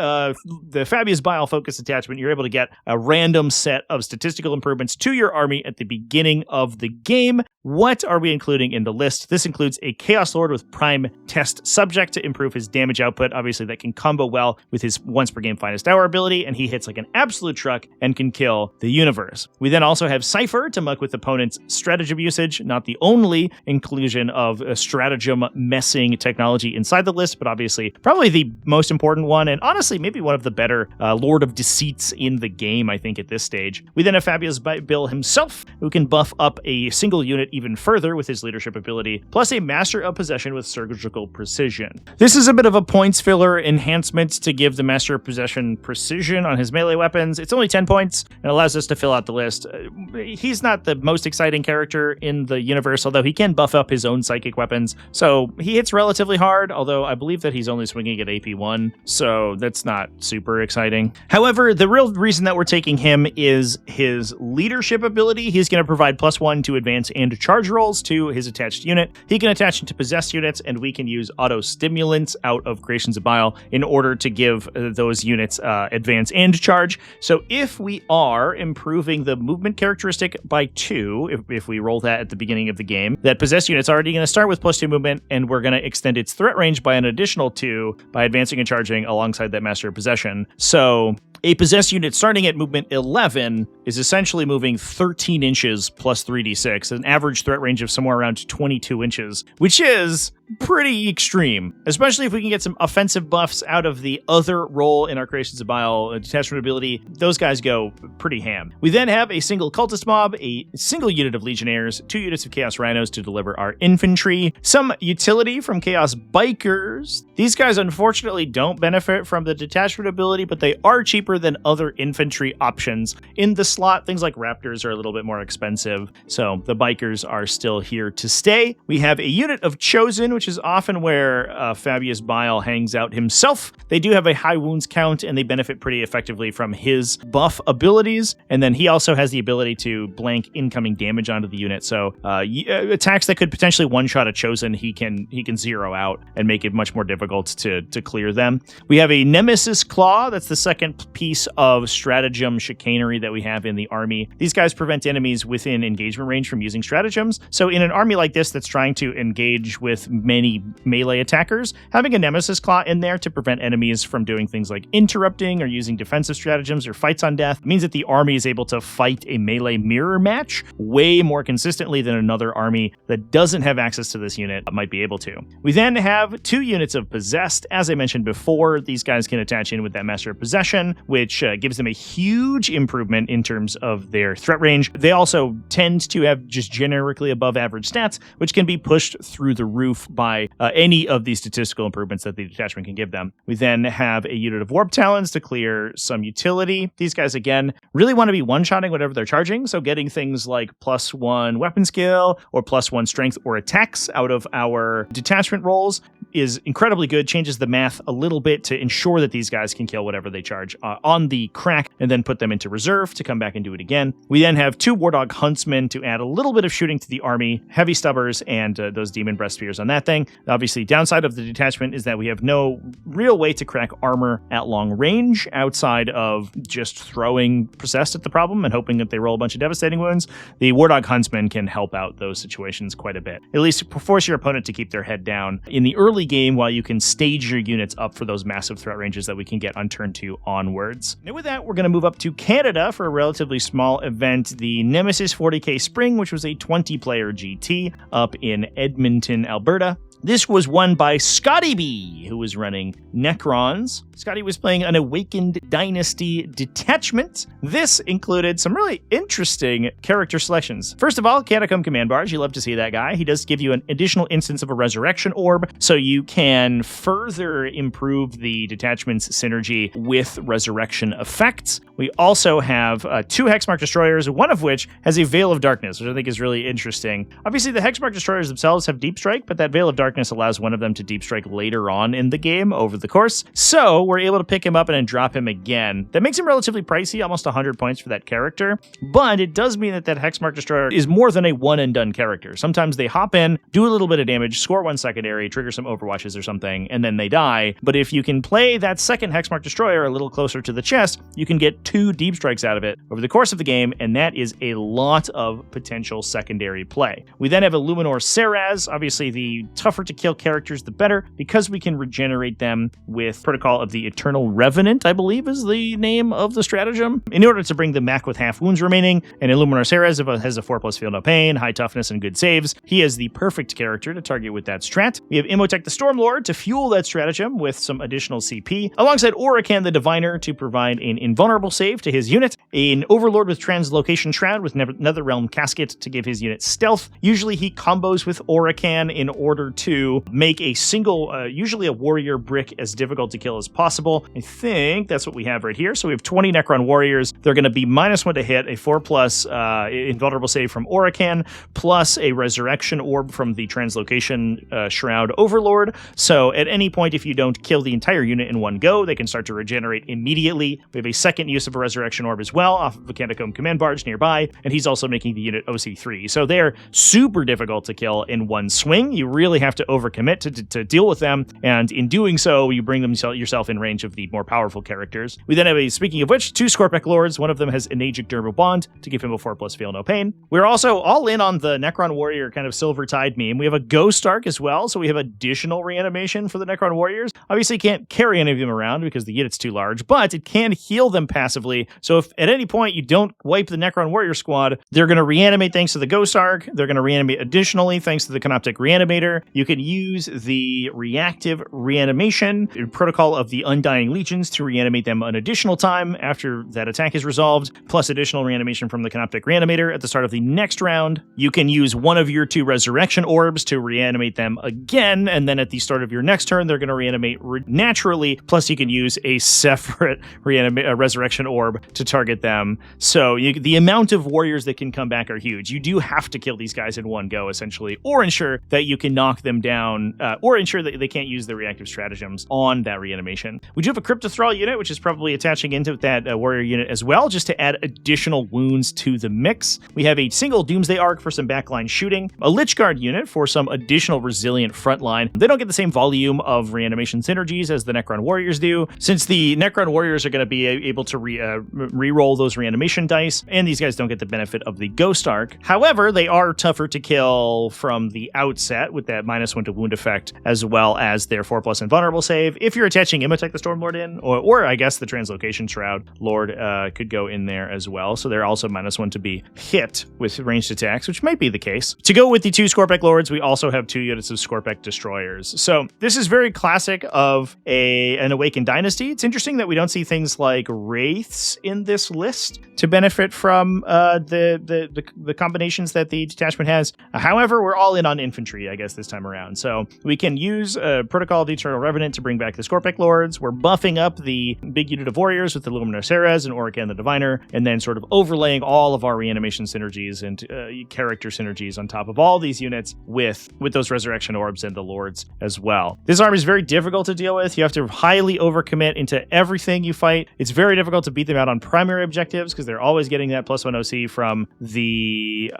Fabius Bile focus attachment. You're able to get a random set of statistical improvements to your army at the beginning of the game. What are we including in the list? This includes a Chaos Lord with Prime Test Subject to improve his damage output. Obviously, that can combo well with his once per game finest hour ability, and he hits like an absolute truck and can kill the universe. We then also have Cypher to muck with opponents' stratagem usage, not the only inclusion of a stratagem messing technology inside the list, but obviously probably the most important one, and honestly maybe one of the better Lord of Deceits in the game, I think, at this stage. We then have Fabius Bill himself, who can buff up a single unit even further with his leadership ability, plus a Master of Possession with surgical precision. This is a bit of a points filler enhancement to give the Master of Possession precision on his melee weapons. It's only 10 points and allows us to fill out the list. He's not the most exciting character in the universe, although he can buff up his own psychic weapons, so he hits relatively hard, although I believe that he's only swinging at AP1, so that's not super exciting. However, the real reason that we're taking him is his leadership ability. He's going to provide +1 to advance and charge rolls to his attached unit. He can attach into possessed units, and we can use auto stimulants out of Creations of Bile in order to give those units advance and charge. So if we are improving the movement characteristic by 2, if we roll that at the beginning of the game, that possessed unit's already going to start with +2 movement, and we're going to extend its threat range by an additional 2 by advancing and charging alongside that Master of Possession. So a possessed unit starting at movement 11 is essentially moving 13 inches plus 3d6, an average threat range of somewhere around 22 inches, which is pretty extreme, especially if we can get some offensive buffs out of the other role in our Creations of Bile detachment ability. Those guys go pretty ham. We then have a single cultist mob, a single unit of legionnaires, 2 units of chaos rhinos to deliver our infantry, some utility from chaos bikers. These guys unfortunately don't benefit from the detachment ability, but they are cheaper than other infantry options in the slot. Things like raptors are a little bit more expensive, so the bikers are still here to stay. We have a unit of chosen, which is often where Fabius Bile hangs out himself. They do have a high wounds count, and they benefit pretty effectively from his buff abilities. And then he also has the ability to blank incoming damage onto the unit. So attacks that could potentially one-shot a chosen, he can zero out and make it much more difficult to clear them. We have a Nemesis Claw. That's the second piece of stratagem chicanery that we have in the army. These guys prevent enemies within engagement range from using stratagems. So in an army like this that's trying to engage with many melee attackers, having a Nemesis Claw in there to prevent enemies from doing things like interrupting or using defensive stratagems or fights on death means that the army is able to fight a melee mirror match way more consistently than another army that doesn't have access to this unit might be able to. We then have 2 units of Possessed. As I mentioned before, these guys can attach in with that Master of Possession, which gives them a huge improvement in terms of their threat range. They also tend to have just generically above average stats, which can be pushed through the roof by any of these statistical improvements that the detachment can give them. We then have a unit of Warp Talons to clear some utility. These guys, again, really want to be one-shotting whatever they're charging, so getting things like +1 weapon skill or +1 strength or attacks out of our detachment rolls is incredibly good, changes the math a little bit to ensure that these guys can kill whatever they charge on the crack and then put them into reserve to come back and do it again. We then have 2 Wardog Huntsmen to add a little bit of shooting to the army, heavy stubbers, and those demon breast spears on that thing. Obviously, downside of the detachment is that we have no real way to crack armor at long range outside of just throwing Possessed at the problem and hoping that they roll a bunch of devastating wounds. The Wardog Huntsman can help out those situations quite a bit. At least force your opponent to keep their head down in the early game while you can stage your units up for those massive threat ranges that we can get on turn 2 onwards. And with that, we're going to move up to Canada for a relatively small event, the Nemesis 40k Spring, which was a 20-player GT up in Edmonton, Alberta. This was won by Scotty B, who was running Necrons. Scotty was playing an Awakened Dynasty detachment. This included some really interesting character selections. First of all, Catacomb Command Barge. You love to see that guy. He does give you an additional instance of a Resurrection Orb, so you can further improve the detachment's synergy with Resurrection effects. We also have 2 Hexmark Destroyers, one of which has a Veil of Darkness, which I think is really interesting. Obviously, the Hexmark Destroyers themselves have Deep Strike, but that Veil of Darkness allows one of them to Deep Strike later on in the game over the course. So we're able to pick him up and then drop him again. That makes him relatively pricey, almost 100 points for that character, but it does mean that that Hexmark Destroyer is more than a one-and-done character. Sometimes they hop in, do a little bit of damage, score 1 secondary, trigger some Overwatches or something, and then they die. But if you can play that second Hexmark Destroyer a little closer to the chest, you can get 2 Deep Strikes out of it over the course of the game, and that is a lot of potential secondary play. We then have a Luminor Seraz. Obviously, the tougher to kill characters, the better, because we can regenerate them with Protocol of the Eternal Revenant, I believe is the name of the stratagem, in order to bring them back with half wounds remaining. And Illuminor Seraz has a 4+ feel no pain, high toughness, and good saves. He is the perfect character to target with that strat. We have Imhotep the Stormlord to fuel that stratagem with some additional CP, alongside Orakan the Diviner to provide an invulnerable save to his unit, an Overlord with Translocation Shroud with Netherrealm Casket to give his unit stealth. Usually he combos with Orakan in order to make a single, usually a warrior brick, as difficult to kill as possible. I think that's what we have right here. So we have 20 Necron warriors. They're going to be -1 to hit, a 4+ invulnerable save from Orakan, plus a resurrection orb from the Translocation Shroud Overlord. So at any point, if you don't kill the entire unit in one go, they can start to regenerate immediately. We have a second use of a resurrection orb as well off of a Catacomb Command Barge nearby, and he's also making the unit OC3. So they're super difficult to kill in one swing. You really have to overcommit to deal with them, and in doing so, you bring yourself in range of the more powerful characters. We then have speaking of which, 2 Scorpek Lords. One of them has Enagic Durable Bond to give him a 4+ feel no pain. We're also all in on the Necron Warrior kind of Silver Tide meme. We have a Ghost Arc as well, so we have additional reanimation for the Necron Warriors. Obviously, can't carry any of them around because the unit's too large, but it can heal them passively massively. So if at any point you don't wipe the Necron Warrior Squad, they're going to reanimate thanks to the Ghost Arc. They're going to reanimate additionally thanks to the Canoptic Reanimator. You can use the reactive reanimation protocol of the Undying Legions to reanimate them an additional time after that attack is resolved, plus additional reanimation from the Canoptic Reanimator at the start of the next round. You can use one of your 2 Resurrection Orbs to reanimate them again, and then at the start of your next turn, they're going to reanimate naturally, plus you can use a separate Resurrection Orb to target them. So the amount of warriors that can come back are huge. You do have to kill these guys in one go, essentially, or ensure that you can knock them down, or ensure that they can't use the reactive stratagems on that reanimation. We do have a Cryptothrall unit, which is probably attaching into that warrior unit as well, just to add additional wounds to the mix. We have a single Doomsday Arc for some backline shooting, a Lich Guard unit for some additional resilient frontline. They don't get the same volume of reanimation synergies as the Necron Warriors do, since the Necron Warriors are going to be able to re-roll those reanimation dice, and these guys don't get the benefit of the Ghost Arc. However, they are tougher to kill from the outset with that -1 to wound effect, as well as their 4+ invulnerable save. If you're attaching Imotech the Stormlord in, or I guess the Translocation Shroud Lord could go in there as well, so they're also -1 to be hit with ranged attacks, which might be the case. To go with the 2 Scorpek Lords, we also have 2 units of Scorpek Destroyers. So this is very classic of an Awakened Dynasty. It's interesting that we don't see things like Wraiths in this list to benefit from the combinations that the detachment has. However, we're all in on infantry, I guess, this time around. So we can use Protocol of the Eternal Revenant to bring back the Scorpek Lords. We're buffing up the big unit of warriors with the Luminous Ceres and Orican the Diviner, and then sort of overlaying all of our reanimation synergies and character synergies on top of all these units with those Resurrection Orbs and the Lords as well. This army is very difficult to deal with. You have to highly overcommit into everything you fight. It's very difficult to beat them out on primary objectives because they're always getting that +1 OC from the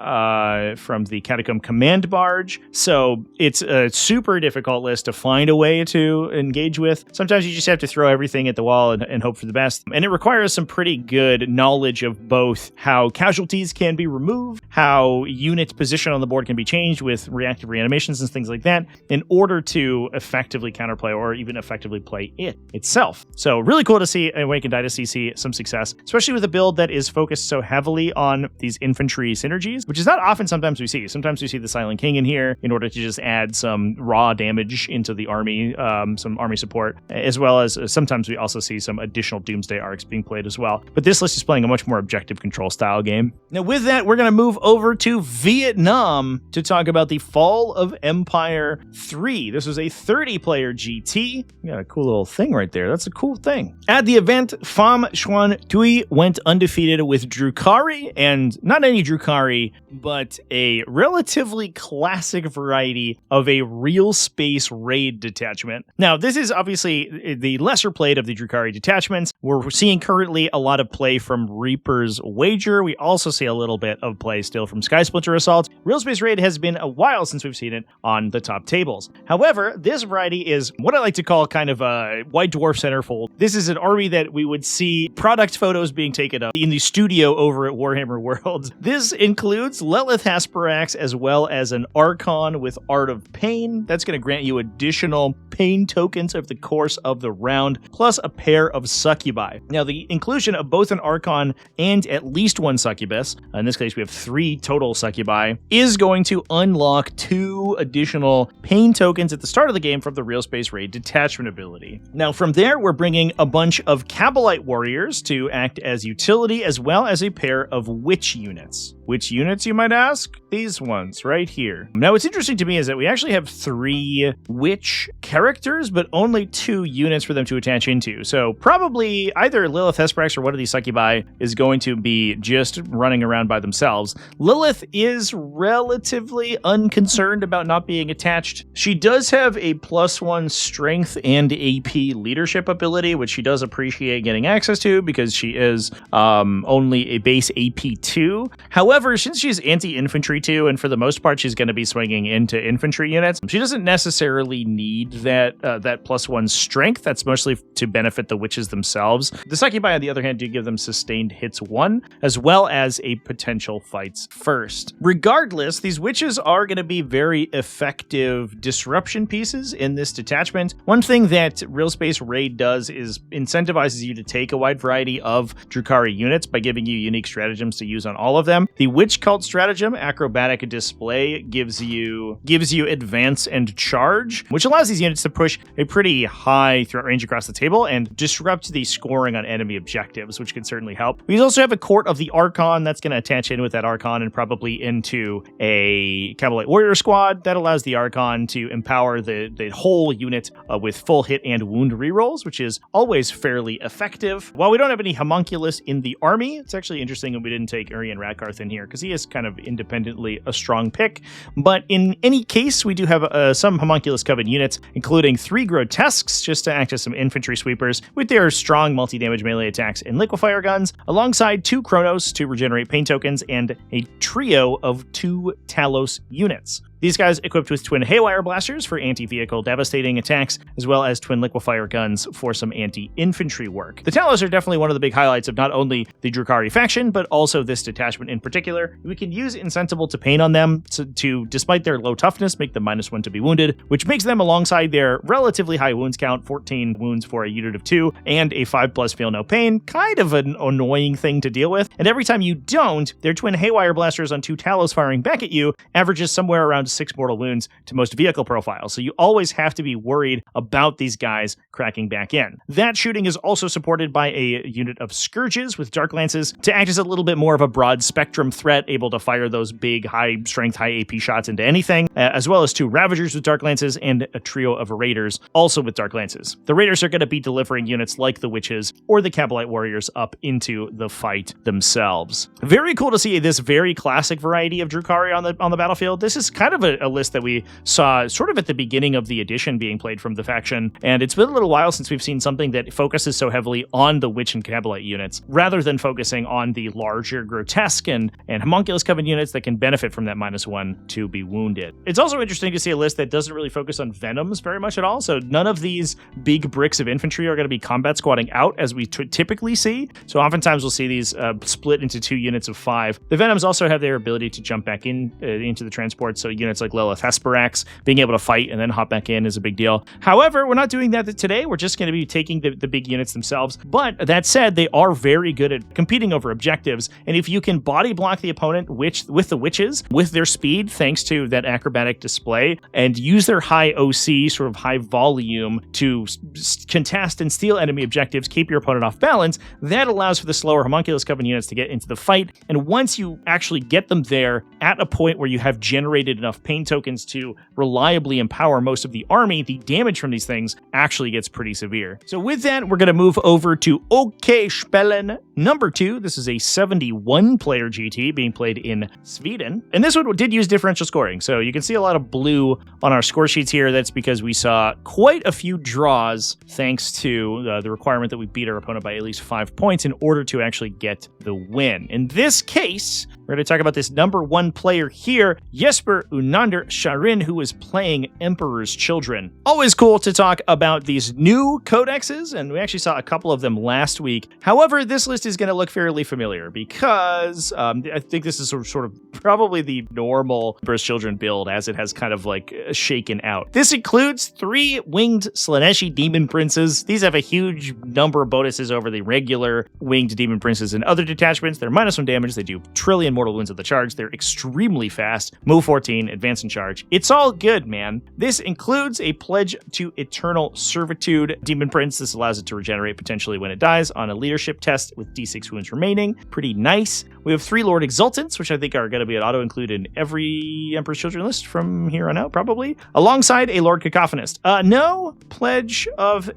Catacomb Command Barge. So it's a super difficult list to find a way to engage with. Sometimes you just have to throw everything at the wall and hope for the best. And it requires some pretty good knowledge of both how casualties can be removed, how unit position on the board can be changed with reactive reanimations and things like that in order to effectively counterplay or even effectively play it itself. So really cool to see Awakened Dynasty see some success, especially with a build that is focused so heavily on these infantry synergies, which is not often sometimes we see. Sometimes we see the Silent King in here in order to just add some raw damage into the army, some army support, as well as sometimes we also see some additional Doomsday Arcs being played as well. But this list is playing a much more objective control style game. Now with that, we're going to move over to Vietnam to talk about the Fall of Empire 3. This was a 30-player GT. You got a cool little thing right there. That's a cool thing. At the event, Pham Xuan Tui went undefeated with Drukhari, and not any Drukhari, but a relatively classic variety of a Realspace raid detachment. Now, this is obviously the lesser played of the Drukhari detachments. We're seeing currently a lot of play from Reaper's Wager. We also see a little bit of play still from Sky Splinter Assault. Realspace Raid has been a while since we've seen it on the top tables. However, this variety is what I like to call kind of a White Dwarf centerfold. This is an army that we would see product photos being taken up in the studio over at Warhammer Worlds. This includes Lelith Hasperax as well as an Archon with Art of Pain. That's going to grant you additional pain tokens over the course of the round, plus a pair of Succubi. Now, the inclusion of both an Archon and at least one Succubus, in this case we have 3 total Succubi, is going to unlock 2 additional pain tokens at the start of the game from the Realspace Raid detachment ability. Now, from there, we're bringing a bunch of Kabalite warriors to act as utility, as well as a pair of witch units. Which units, you might ask? These ones right here. Now, what's interesting to me is that we actually have 3 witch characters, but only 2 units for them to attach into. So probably either Lilith Hesprax or one of these Succubi is going to be just running around by themselves. Lilith is relatively unconcerned about not being attached. She does have a +1 strength and AP leadership ability, which she does appreciate getting access to because she is only a base AP 2. However, since she's anti-infantry too, and for the most part she's going to be swinging into infantry units, she doesn't necessarily need that +1 strength. That's mostly to benefit the witches themselves. The Succubi, on the other hand, do give them sustained hits 1, as well as a potential fights first. Regardless, these witches are going to be very effective disruption pieces in this detachment. One thing that Realspace Raid does is incentivizes you to take a wide variety of Drukhari units by giving you unique stratagems to use on all of them. The Witch Cult stratagem, Acrobatic Display, gives you advance and charge, which allows these units to push a pretty high threat range across the table and disrupt the scoring on enemy objectives, which can certainly help. We also have a Court of the Archon that's going to attach in with that Archon and probably into a Cavalry Warrior squad that allows the Archon to empower the whole unit with full hit and wound rerolls, which is always fairly effective. While we don't have any Homunculus in the army, it's actually interesting that we didn't take Urian Radkarth in here because he is kind of independently a strong pick. But in any case, we do have some Homunculus Coven units, including 3 Grotesques, just to act as some infantry sweepers with their strong multi-damage melee attacks and liquefier guns, alongside 2 Chronos to regenerate pain tokens and a trio of 2 Talos units. These guys equipped with twin Haywire Blasters for anti-vehicle devastating attacks, as well as twin liquefier guns for some anti-infantry work. The Talos are definitely one of the big highlights of not only the Drukhari faction, but also this detachment in particular. We can use Insensible to Pain on them to, despite their low toughness, make them -1 to be wounded, which makes them, alongside their relatively high wounds count, 14 wounds for a unit of 2, and a 5+ feel no pain, kind of an annoying thing to deal with. And every time you don't, their twin Haywire Blasters on 2 Talos firing back at you averages somewhere around 6 mortal wounds to most vehicle profiles, so you always have to be worried about these guys cracking back in. That shooting is also supported by a unit of Scourges with Dark Lances to act as a little bit more of a broad spectrum threat, able to fire those big, high strength, high AP shots into anything, as well as 2 Ravagers with Dark Lances and a trio of Raiders also with Dark Lances. The Raiders are going to be delivering units like the Witches or the Cabalite Warriors up into the fight themselves. Very cool to see this very classic variety of Drukhari on the battlefield. This is kind of a list that we saw sort of at the beginning of the edition being played from the faction, and it's been a little while since we've seen something that focuses so heavily on the Witch and Cabalite units, rather than focusing on the larger Grotesque and Homunculus Coven units that can benefit from that -1 to be wounded. It's also interesting to see a list that doesn't really focus on Venoms very much at all, so none of these big bricks of infantry are going to be combat squatting out as we typically see, so oftentimes we'll see these split into 2 units of 5. The Venoms also have their ability to jump back into the transport, so units like Lilith Hesperax being able to fight and then hop back in is a big deal. However, we're not doing that today. We're just going to be taking the big units themselves. But that said, they are very good at competing over objectives. And if you can body block the opponent with the Witches, with their speed, thanks to that acrobatic display, and use their high OC, sort of high volume, to contest and steal enemy objectives, keep your opponent off balance, that allows for the slower Homunculus Coven units to get into the fight. And once you actually get them there at a point where you have generated enough pain tokens to reliably empower most of the army, the damage from these things actually gets pretty severe. So with that, we're going to move over to OK Spellen number 2. This is a 71 player GT being played in Sweden. And this one did use differential scoring. So you can see a lot of blue on our score sheets here. That's because we saw quite a few draws thanks to the requirement that we beat our opponent by at least 5 points in order to actually get the win. In this case, we're going to talk about this number 1 player here, Jesper Unander Sharin, who is playing Emperor's Children. Always cool to talk about these new codexes, and we actually saw a couple of them last week. However, this list is going to look fairly familiar because I think this is sort of probably the normal Emperor's Children build as it has kind of like shaken out. This includes 3 winged Slaneshi Demon Princes. These have a huge number of bonuses over the regular winged Demon Princes and other detachments. They're -1 damage. They do trillion mortal wounds at the charge. They're extremely fast. Move 14, advance and charge. It's all good, man. This includes a Pledge to Eternal Servitude Demon Prince. This allows it to regenerate potentially when it dies on a leadership test with D6 wounds remaining. Pretty nice. We have 3 Lord Exultants, which I think are going to be an auto-include in every Emperor's Children list from here on out, probably. Alongside a Lord Cacophonist. No Pledge of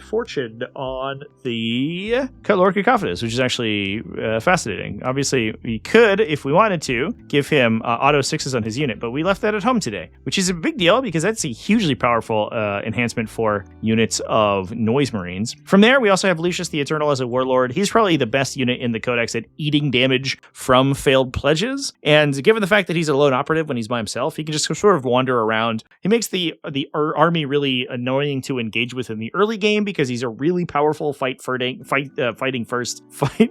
Fortune on the Lord Cacophonist, which is actually fascinating. Obviously, we could, if we wanted to, give him auto 6s on his unit, but we left that at home today, which is a big deal because that's a hugely powerful enhancement for units of Noise Marines. From there, we also have Lucius the Eternal as a Warlord. He's probably the best unit in the Codex at eating damage from failed pledges, and given the fact that he's a lone operative when he's by himself, he can just sort of wander around. He makes the army really annoying to engage with in the early game because he's a really powerful fighting first. I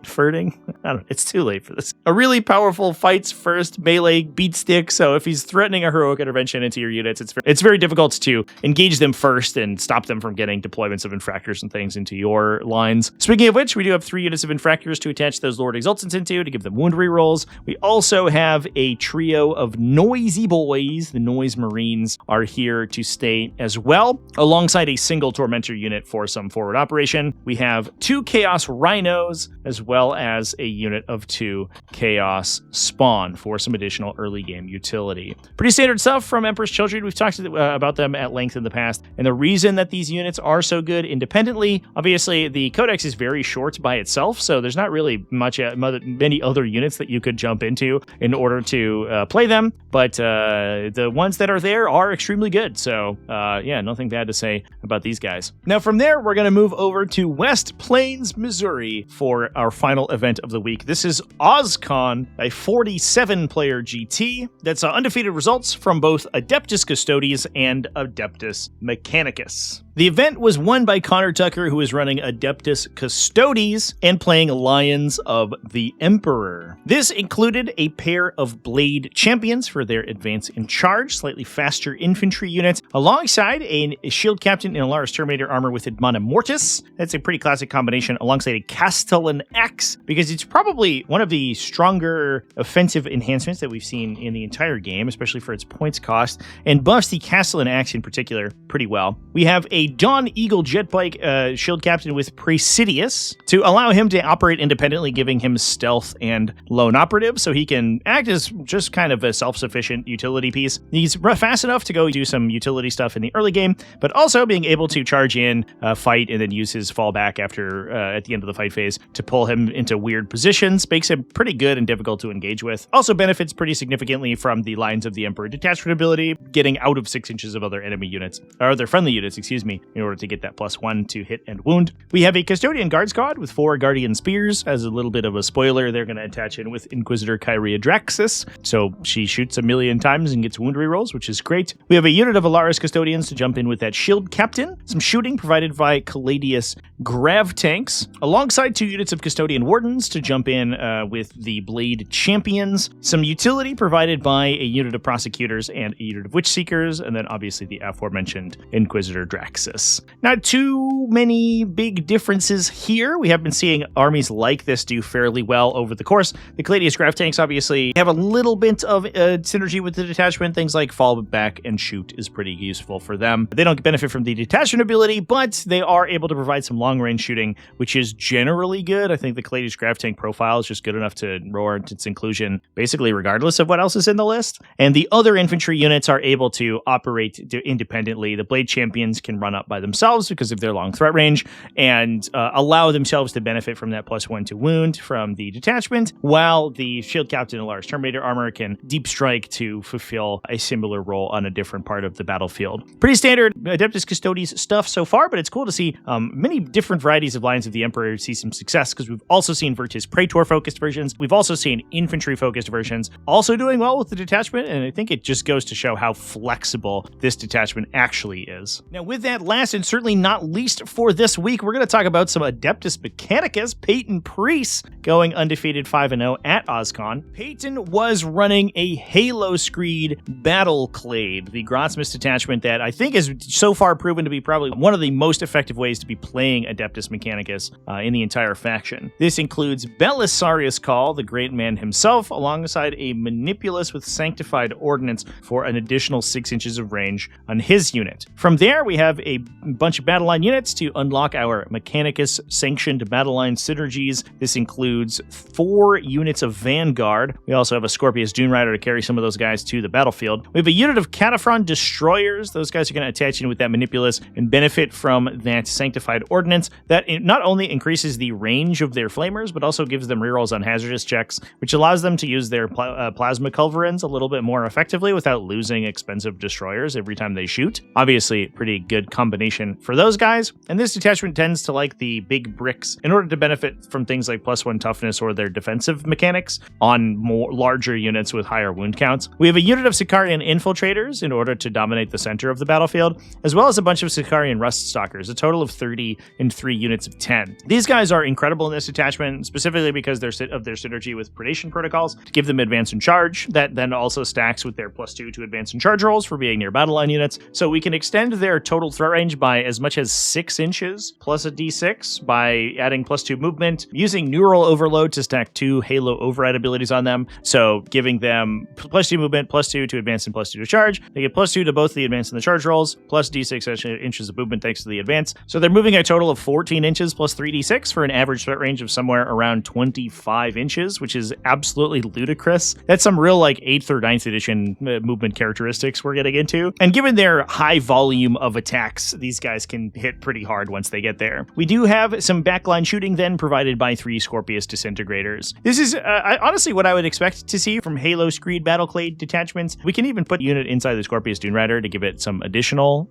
don't know, it's too late for this. a really powerful fights first melee beat stick. So if he's threatening a heroic intervention into your units, it's very difficult to engage them first and stop them from getting deployments of infractors and things into your lines. Speaking of which, we do have 3 units of infractors to attach those Lord Exultants into to give them wound rerolls. We also have a trio of noisy boys. The Noise Marines are here to stay as well, alongside a single Tormentor unit for some forward operation. We have 2 Chaos Rhinos, as well as a unit of 2 Chaos Spawn for some additional early game utility. Pretty standard stuff from Emperor's Children. We've talked about them at length in the past, and the reason that these units are so good independently, obviously the codex is very short by itself, so there's not really many other units that you could jump into in order to play them, but the ones that are there are extremely good. So yeah, nothing bad to say about these guys. Now from there, we're going to move over to West Plains, Missouri for our final event of the week. This is OzCon, a 47-player GT that's undefeated results from both Adeptus Custodes and Adeptus Mechanicus. The event was won by Connor Tucker, who is running Adeptus Custodes and playing Lions of the Emperor. This included a pair of Blade Champions for their advance in charge, slightly faster infantry unit, alongside a Shield Captain in Alaris Terminator armor with Admana Mortis. That's a pretty classic combination, alongside a Castellan Axe, because it's probably one of the stronger offensive enhancements that we've seen in the entire game, especially for its points cost, and buffs the Castellan Axe in particular pretty well. We have a Dawn Eagle Jetbike Shield Captain with Praesidius to allow him to operate independently, giving him stealth and lone operative, so he can act as just kind of a self-sufficient utility piece. He's fast enough to go do some utility stuff in the early game, but also being able to charge in, fight, and then use his fallback after at the end of the fight phase to pull him into weird positions, makes him pretty good and difficult to engage with. Also benefits pretty significantly from the Lines of the Emperor detachment ability, getting out of 6 inches of other enemy units, or other friendly units, excuse me, in order to get that +1 to hit and wound. We have a Custodian Guard Squad with 4 Guardian Spears. As a little bit of a spoiler, they're going to attach in with Inquisitor Kyria Draxis, so she shoots 1,000,000 times and gets wound rerolls, which is great. We have a unit of Alaris Custodians to jump in with that Shield Captain, some shooting provided by Caladius Grav Tanks, alongside 2 units of Custodian Wardens to jump in with the Blade Champions, some utility provided by a unit of Prosecutors and a unit of Witch Seekers, and then obviously the aforementioned Inquisitor Draxis. Not too many big differences here. We have been seeing armies like this do fairly well over the course. The Caladius Grav Tanks obviously have a little bit of synergy with the detachment. Things like fall back and shoot is pretty useful for them. They don't benefit from the detachment ability, but they are able to provide some long-range shooting, which is generally good. I think the Caladius Grav Tank profile is just good enough to warrant its inclusion, basically regardless of what else is in the list. And the other infantry units are able to operate independently. The Blade Champions can run up by themselves because of their long threat range and allow themselves to benefit from that +1 to wound from the detachment, while the Shield Captain and Alaris Terminator armor can deep strike to fulfill a similar role on a different part of the battlefield. Pretty standard Adeptus Custodes stuff so far, but it's cool to see many different varieties of Lines of the Emperor see some success, because we've also seen Virtus Praetor focused versions. We've also seen infantry focused versions also doing well with the detachment, and I think it just goes to show how flexible this detachment actually is. Now with that, last and certainly not least for this week, we're going to talk about some Adeptus Mechanicus. Peyton Priest going undefeated 5-0 at OzCon. Peyton was running a Halo Screed Battle Clade, the Grotsmith detachment that I think is so far proven to be probably one of the most effective ways to be playing Adeptus Mechanicus in the entire faction. This includes Belisarius Call, the great man himself, alongside a Manipulus with Sanctified Ordnance for an additional 6 inches of range on his unit. From there, we have a bunch of battle line units to unlock our Mechanicus sanctioned battle line synergies. This includes 4 units of Vanguard. We also have a Scorpius Dune Rider to carry some of those guys to the battlefield. We have a unit of Cataphron Destroyers. Those guys are going to attach in with that Manipulus and benefit from that Sanctified Ordnance that not only increases the range of their flamers, but also gives them rerolls on hazardous checks, which allows them to use their plasma culverins a little bit more effectively without losing expensive destroyers every time they shoot. Obviously, pretty good combination for those guys. And this detachment tends to like the big bricks in order to benefit from things like +1 toughness or their defensive mechanics on more larger units with higher wound counts. We have a unit of Sicarian infiltrators in order to dominate the center of the battlefield, as well as a bunch of Sicarian rust stalkers, a total of 30 and 3 units of 10. These guys are incredible in this detachment, specifically because of their synergy with predation protocols to give them advance and charge. That then also stacks with their +2 to advance and charge rolls for being near battle line units. So we can extend their total threat range by as much as 6 inches plus a d6 by adding +2 movement, using neural overload to stack 2 halo override abilities on them. So giving them +2 movement, +2 to advance and +2 to charge. They get +2 to both the advance and the charge rolls, plus d6 inches of movement thanks to the advance. So they're moving a total of 14 inches plus 3d6 for an average threat range of somewhere around 25 inches, which is absolutely ludicrous. That's some real like 8th or 9th edition movement characteristics we're getting into. And given their high volume of attacks, these guys can hit pretty hard once they get there. We do have some backline shooting then provided by 3 Scorpius Disintegrators. This is honestly what I would expect to see from Halo Screed Battleclade detachments. We can even put a unit inside the Scorpius Dune Rider to give it some additional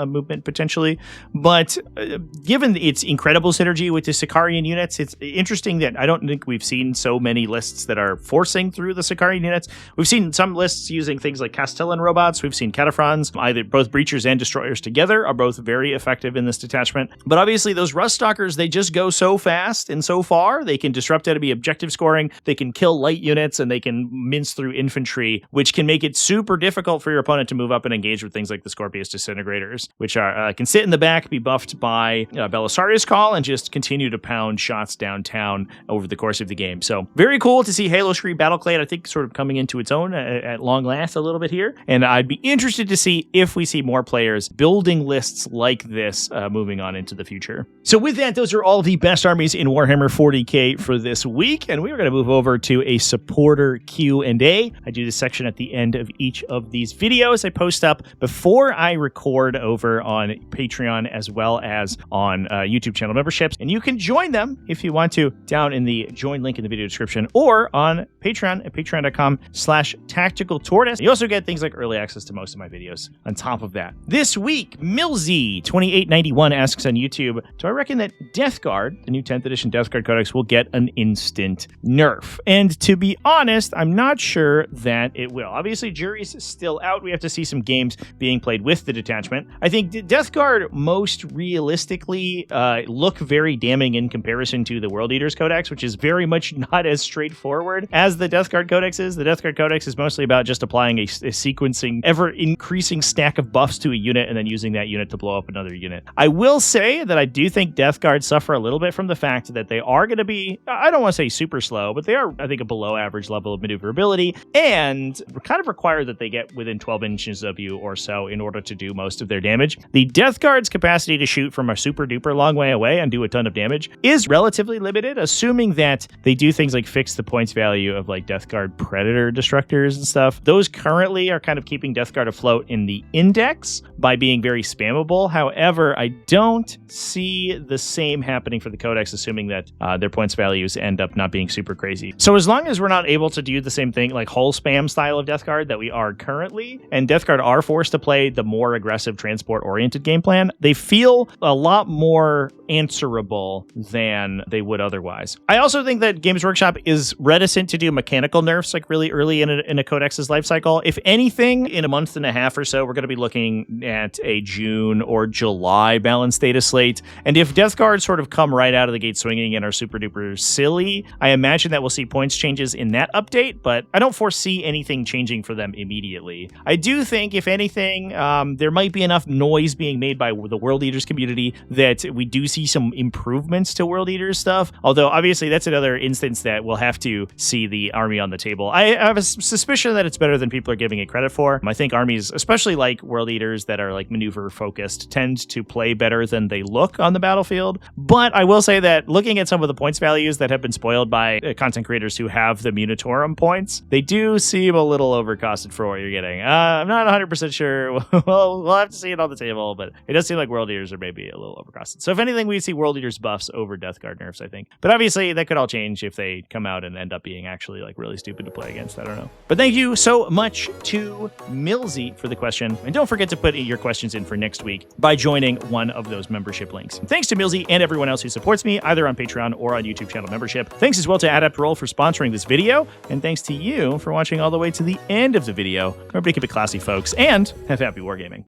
movement potentially. But given its incredible synergy with the Sicarian units, it's interesting that I don't think we've seen so many lists that are forcing through the Sicarian units. We've seen some lists using things like Castellan robots. We've seen Cataphrons. Either both Breachers and Destroyers together are both very effective in this detachment. But obviously those Rust Stalkers, they just go so fast and so far. They can disrupt enemy objective scoring, they can kill light units, and they can mince through infantry, which can make it super difficult for your opponent to move up and engage with things like the Scorpius Disintegrators, which are can sit in the back, be buffed by Belisarius Call, and just continue to pound shots downtown over the course of the game. So very cool to see Halo Screed Battleclade, I think, sort of coming into its own at long last a little bit here. And I'd be interested to see if we see more players building lists like this moving on into the future. So with that, those are all the best armies in Warhammer 40k for this week, and we are going to move over to a supporter Q&A. I do this section at the end of each of these videos. I post up before I record over on Patreon as well as on YouTube channel memberships, and you can join them if you want to down in the join link in the video description or on Patreon at patreon.com/TacticalTortoise. You also get things like early access to most of my videos on top of that. This week, Milzy2891 asks on YouTube, do I reckon that Death Guard, the new 10th edition Death Guard Codex, will get an instant nerf? And to be honest, I'm not sure that it will. Obviously, jury's still out. We have to see some games being played with the detachment. I think Death Guard most realistically look very damning in comparison to the World Eaters Codex, which is very much not as straightforward as the Death Guard Codex is. The Death Guard Codex is mostly about just applying a sequencing, ever-increasing stack of buffs to a unit and then using that unit to blow up another unit. I will say that I do think Death Guard suffer a little bit from the fact that they are going to be, I don't want to say super slow, but they are, I think, a below average level of maneuverability and kind of require that they get within 12 inches of you or so in order to do most of their damage. The Death Guard's capacity to shoot from a super duper long way away and do a ton of damage is relatively limited, assuming that they do things like fix the points value of like Death Guard Predator Destructors and stuff. Those currently are kind of keeping Death Guard afloat in the index by being very spammable. However, I don't see the same happening for the Codex, assuming that their points values end up not being super crazy. So as long as we're not able to do the same thing, like whole spam style of Death Guard that we are currently, and Death Guard are forced to play the more aggressive transport-oriented game plan, they feel a lot more answerable than they would otherwise. I also think that Games Workshop is reticent to do mechanical nerfs like really early in a Codex's life cycle. If anything, in a month and a half or so, we're going to be looking at a June or July balanced data slate. And if Death Guard sort of come right out of the gate swinging and are super duper silly, I imagine that we'll see points changes in that update, but I don't foresee anything changing for them immediately. I do think, if anything, there might be enough noise being made by the World Eaters community that we do see some improvements to World Eaters stuff, although obviously that's another instance that we'll have to see the army on the table. I have a suspicion that it's better than people are giving it credit for. I think armies, especially like World Eaters that are like maneuver focused, tend to play better than they look on the battlefield. But I will say that looking at some of the points values that have been spoiled by content creators who have the Munitorum points, they do seem a little overcosted for what you're getting. I'm not 100% sure. Well, we'll have to see it on the table, but it does seem like World Eaters are maybe a little overcosted. So if anything, we see World Eaters buffs over Death Guard nerfs, I think. But obviously, that could all change if they come out and end up being actually like really stupid to play against. I don't know. But thank you so much to Milzy for the question. And don't forget to put your questions in for next next week by joining one of those membership links. Thanks to Millsy and everyone else who supports me, either on Patreon or on YouTube channel membership. Thanks as well to Adept Roll for sponsoring this video, and thanks to you for watching all the way to the end of the video. Remember to keep it classy, folks, and have happy wargaming.